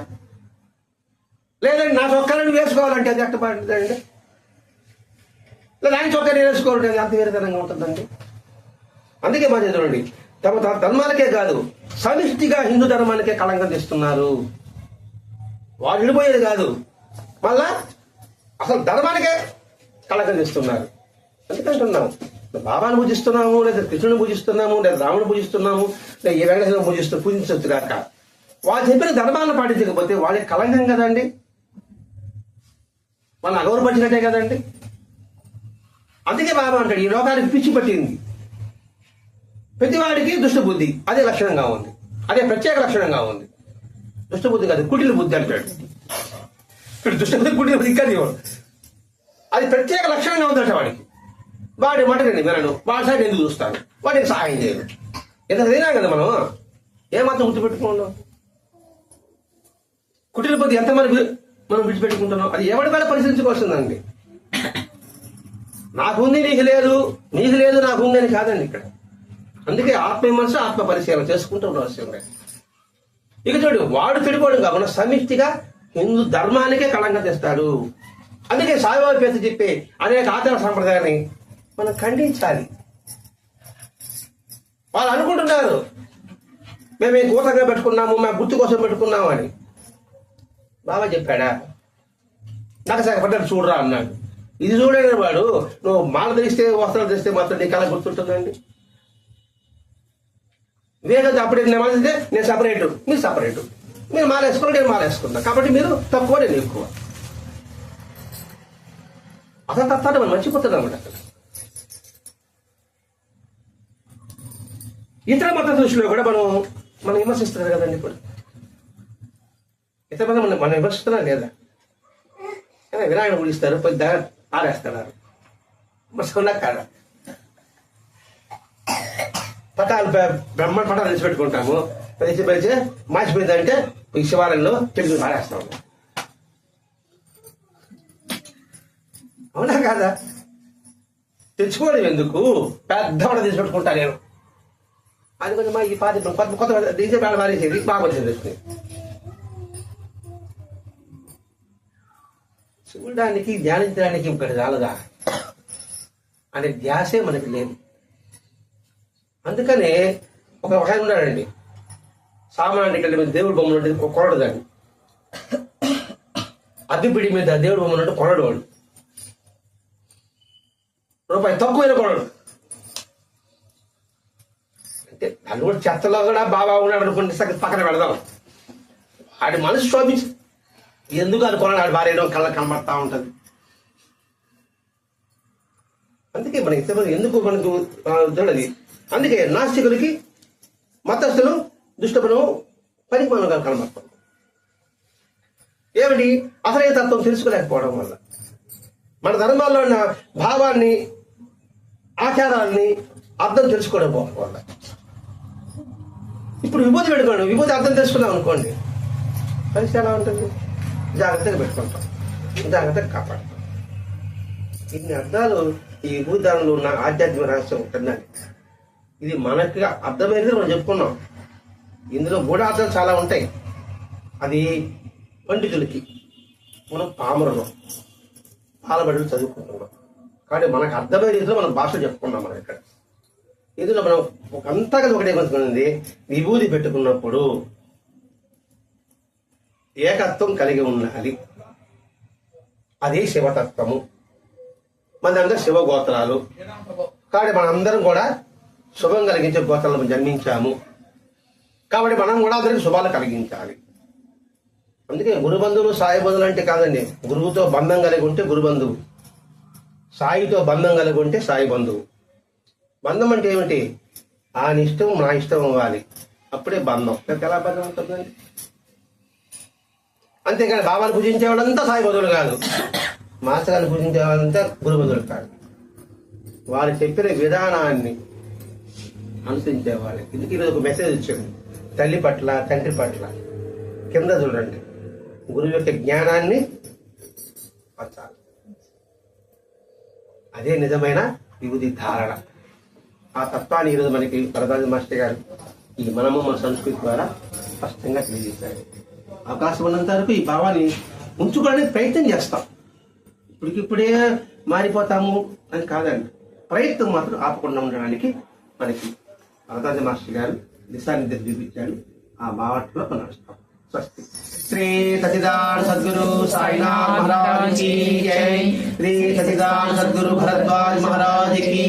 లేదండి నా చొక్కాలను వేసుకోవాలంటే అది ఎట్ట పడుతుందండి? లేదా ఆయన చొక్కా నేను వేసుకోవాలంటే అది అంత వేరేతనంగా ఉంటుందండి. అందుకే మా చూడండి, తమ ధర్మాలకే కాదు సమిష్టిగా హిందూ ధర్మానికే కళంకం తెస్తున్నారు. వాడు విడిపోయేది కాదు, మళ్ళా అసలు ధర్మానికే కళంకం తెస్తున్నారు. అందుకంటున్నాము, బాబాను పూజిస్తున్నాము, లేదా కృష్ణుని పూజిస్తున్నాము, లేదా రాముని పూజిస్తున్నాము, లేదా ఏ వెంకటేశ్వరం పూజించవచ్చు కాక వాళ్ళు చెప్పిన ధర్మాలను పాటించకపోతే వాళ్ళకి కళంకం కదండి, వాళ్ళని అగౌరవపరిచినట్టే కదండి. అందుకే బాబా అంటాడు, ఈ లోకానికి పిచ్చి పట్టింది, ప్రతివాడికి దుష్టబుద్ధి అదే లక్షణంగా ఉంది, అదే ప్రత్యేక లక్షణంగా ఉంది. దుష్టబుద్ధి కాదు, కుటిల బుద్ధి అంటాడు. ఇప్పుడు దుష్టబుద్ధి కుటిల బుద్ధి కాదు, అది ప్రత్యేక లక్షణంగా ఉందట వాడికి. వాడి మాట నేను వినను, వాడి సైడ్ ఎందుకు చూస్తాను, వాడికి సహాయం చేయను. ఎంత చదివినా కదా మనం ఏమాత్రం గుర్తుపెట్టుకున్నాం. కుటిల బుద్ధి ఎంతమంది మనం విడిచిపెట్టుకుంటున్నాం, అది ఎవరి కూడా పరిశీలించుకోవాల్సిందండి. నాకుంది నీకు లేదు, నీకు లేదు నాకుంది అని కాదండి ఇక్కడ. అందుకే ఆత్మవిమర్శ, ఆత్మ పరిశీలన చేసుకుంటూ ఉండవలసిందే. ఇక చూడు, వాడు చెడిపోవడం కాకుండా సమిష్టిగా హిందూ ధర్మానికే కళంకం తెస్తాడు. అందుకే సాయిబాబా పేరు చెప్పే అనేక ఆచార సంప్రదాయాన్ని మనం ఖండించాలి. వాళ్ళు అనుకుంటున్నారు మేము ఈ గోతంగా పెట్టుకున్నాము, మేము గుర్తు కోసం పెట్టుకున్నాము అని. బాబా చెప్పాడా? నాకు పడ్డాడు చూడరా అన్నాడు. ఇది చూడని వాడు నువ్వు మాల ధరిస్తే, వస్త్రాలు ధరిస్తే మాత్రం నీకు అలా గుర్తుంటుందండి. వేగంగా అప్పుడే నేను మాలేస్తే నేను సపరేటు, మీరు సపరేటు, మీరు మాల వేసుకున్నా నేను మాల వేసుకున్నా, కాబట్టి మీరు తక్కువ నేను ఎక్కువ. అసలు తత్వాన్ని మనం మర్చిపోతుంది అన్నమాట. అక్కడ ఇతర మత దృష్టిలో కూడా మనం విమర్శిస్తున్నారు కదండి. ఇప్పుడు ఇతర మతం మనం విమర్శిస్తున్నారు లేదా? వినాయకుడు పూజిస్తారు, పోయి ఆరేస్తున్నారు, మస్తున్నా కాడ పటాలు బ్రహ్మాండ పటాలు తెచ్చి పెట్టుకుంటాము. తెచ్చి మాసిపోయిందంటే ఈ శివాలయంలో తెలుగు ఆరేస్తాము. అవునా కాదా? తెచ్చుకోవడం ఎందుకు? పెద్ద పట తీసి పెట్టుకుంటా నేను. అది కొంచెం ఈ పాతి కొత్త డీజే పేడ మారేసేది బాగా వచ్చింది. చూడడానికి ధ్యానించడానికి ఇంకటి చాలుగా అనే ధ్యాసే మనకి లేదు. అందుకనే ఒక ఆయన ఉన్నాడండి, సామాన్య మీద దేవుడి బొమ్మలు ఉంటుంది, కొరడు దాన్ని అగ్గిపిడి మీద దేవుడి బొమ్మలు అంటే కొరడు వాడు, రూపాయి తక్కువైన కొరడు. అంటే అది కూడా చెత్తలో కూడా బాబా ఉన్నాడు అనుకుంటే పక్కన పెడదాం. ఆడి మనసు శోభించి ఎందుకు అది కొనడు, ఆడి భార్య కళ్ళ కనబడతా ఉంటుంది. అందుకే మనకి ఎందుకు మనకు చూడది. అందుకే నాస్తికులకి మతస్థులు దుష్టపను పరిమాణంగా కనబడతాం. ఏమిటి? అసలే తత్వం తెలుసుకోలేకపోవడం వల్ల, మన ధర్మాల్లో ఉన్న భావాన్ని, ఆచారాన్ని అర్థం తెలుసుకోవడం వల్ల. ఇప్పుడు విభూతి పెట్టుకోండి, విభూతి అర్థం తెలుసుకున్నాం అనుకోండి, పరిస్థితి ఎలా ఉంటుంది? జాగ్రత్తగా పెట్టుకుంటాం, జాగ్రత్తగా కాపాడుతాం. ఇన్ని అర్థాలు ఈ విభూతాలలో ఉన్న ఆధ్యాత్మిక రహస్యం ఉంటుందండి. ఇది మనకి అర్థమైనది మనం చెప్పుకున్నాం. ఇందులో గూఢార్థాలు చాలా ఉంటాయి. అది పండితులకి, మనం పామరులం, పాలబడులు చదువుకుంటున్నాం. కానీ మనకు అర్థమైన రీతిలో మనం భాష చెప్పుకున్నాం. మనం ఇక్కడ ఇందులో మనం అంతగా ఒకటేమనుకున్నది, విభూతి పెట్టుకున్నప్పుడు ఏకత్వం కలిగి ఉండాలి. అదే శివతత్వము. మనందరం శివ గోత్రాలు కాబట్టి మనందరం కూడా శుభం కలిగించే గోత్రాలను జన్మించాము. కాబట్టి మనం కూడా అందరికి శుభాలు కలిగించాలి. అందుకే గురుబంధువులు సాయి బంధువులు అంటే కాదండి, గురువుతో బంధం కలిగి ఉంటే గురుబంధువు, సాయితో బంధం కలిగి ఉంటే సాయి బంధువు. బంధం అంటే ఏమిటి? ఆయన ఇష్టం నా ఇష్టం అవ్వాలి, అప్పుడే బంధం. ఎలా బంధం ఉంటుందండి? అంతేకాని బాబాను పూజించే వాళ్ళంతా సాయి బంధువులు కాదు, మాస్టర్ని పూజించే వాళ్ళంతా గురుబంధువులు కాదు. వారు చెప్పిన విధానాన్ని అనుసరించే వాళ్ళకి. ఇందుకు ఈరోజు ఒక మెసేజ్ ఇచ్చాడు, తల్లి పట్ల తండ్రి పట్ల కింద చూడండి, గురువు యొక్క జ్ఞానాన్ని పంచాలి. అదే నిజమైన విభూతి ధారణ. ఆ తత్వాన్ని ఈరోజు మనకి వరదాజి మాస్టర్ గారు ఈ మనము మన సంస్కృతి ద్వారా స్పష్టంగా తెలియజేశారు. అవకాశం ఉన్నంత వరకు ఈ భావాన్ని ఉంచుకోవడానికి ప్రయత్నం చేస్తాం. ఇప్పటికిప్పుడే మారిపోతాము అని కాదండి, ప్రయత్నం మాత్రం ఆపకుండా ఉండడానికి మనకి వరదాజి మాస్టర్ గారు దిశానిర్దేశం చూపించాడు. ఆ బావట్లో కొనసాగుతాం. స్వస్తి. శ్రీ సచిదానంద సద్గురు సాయినాథ్ మహారాజ్ की जय. శ్రీ సచిదానంద సద్గురు భరద్వాజ్ మహారాజ్ की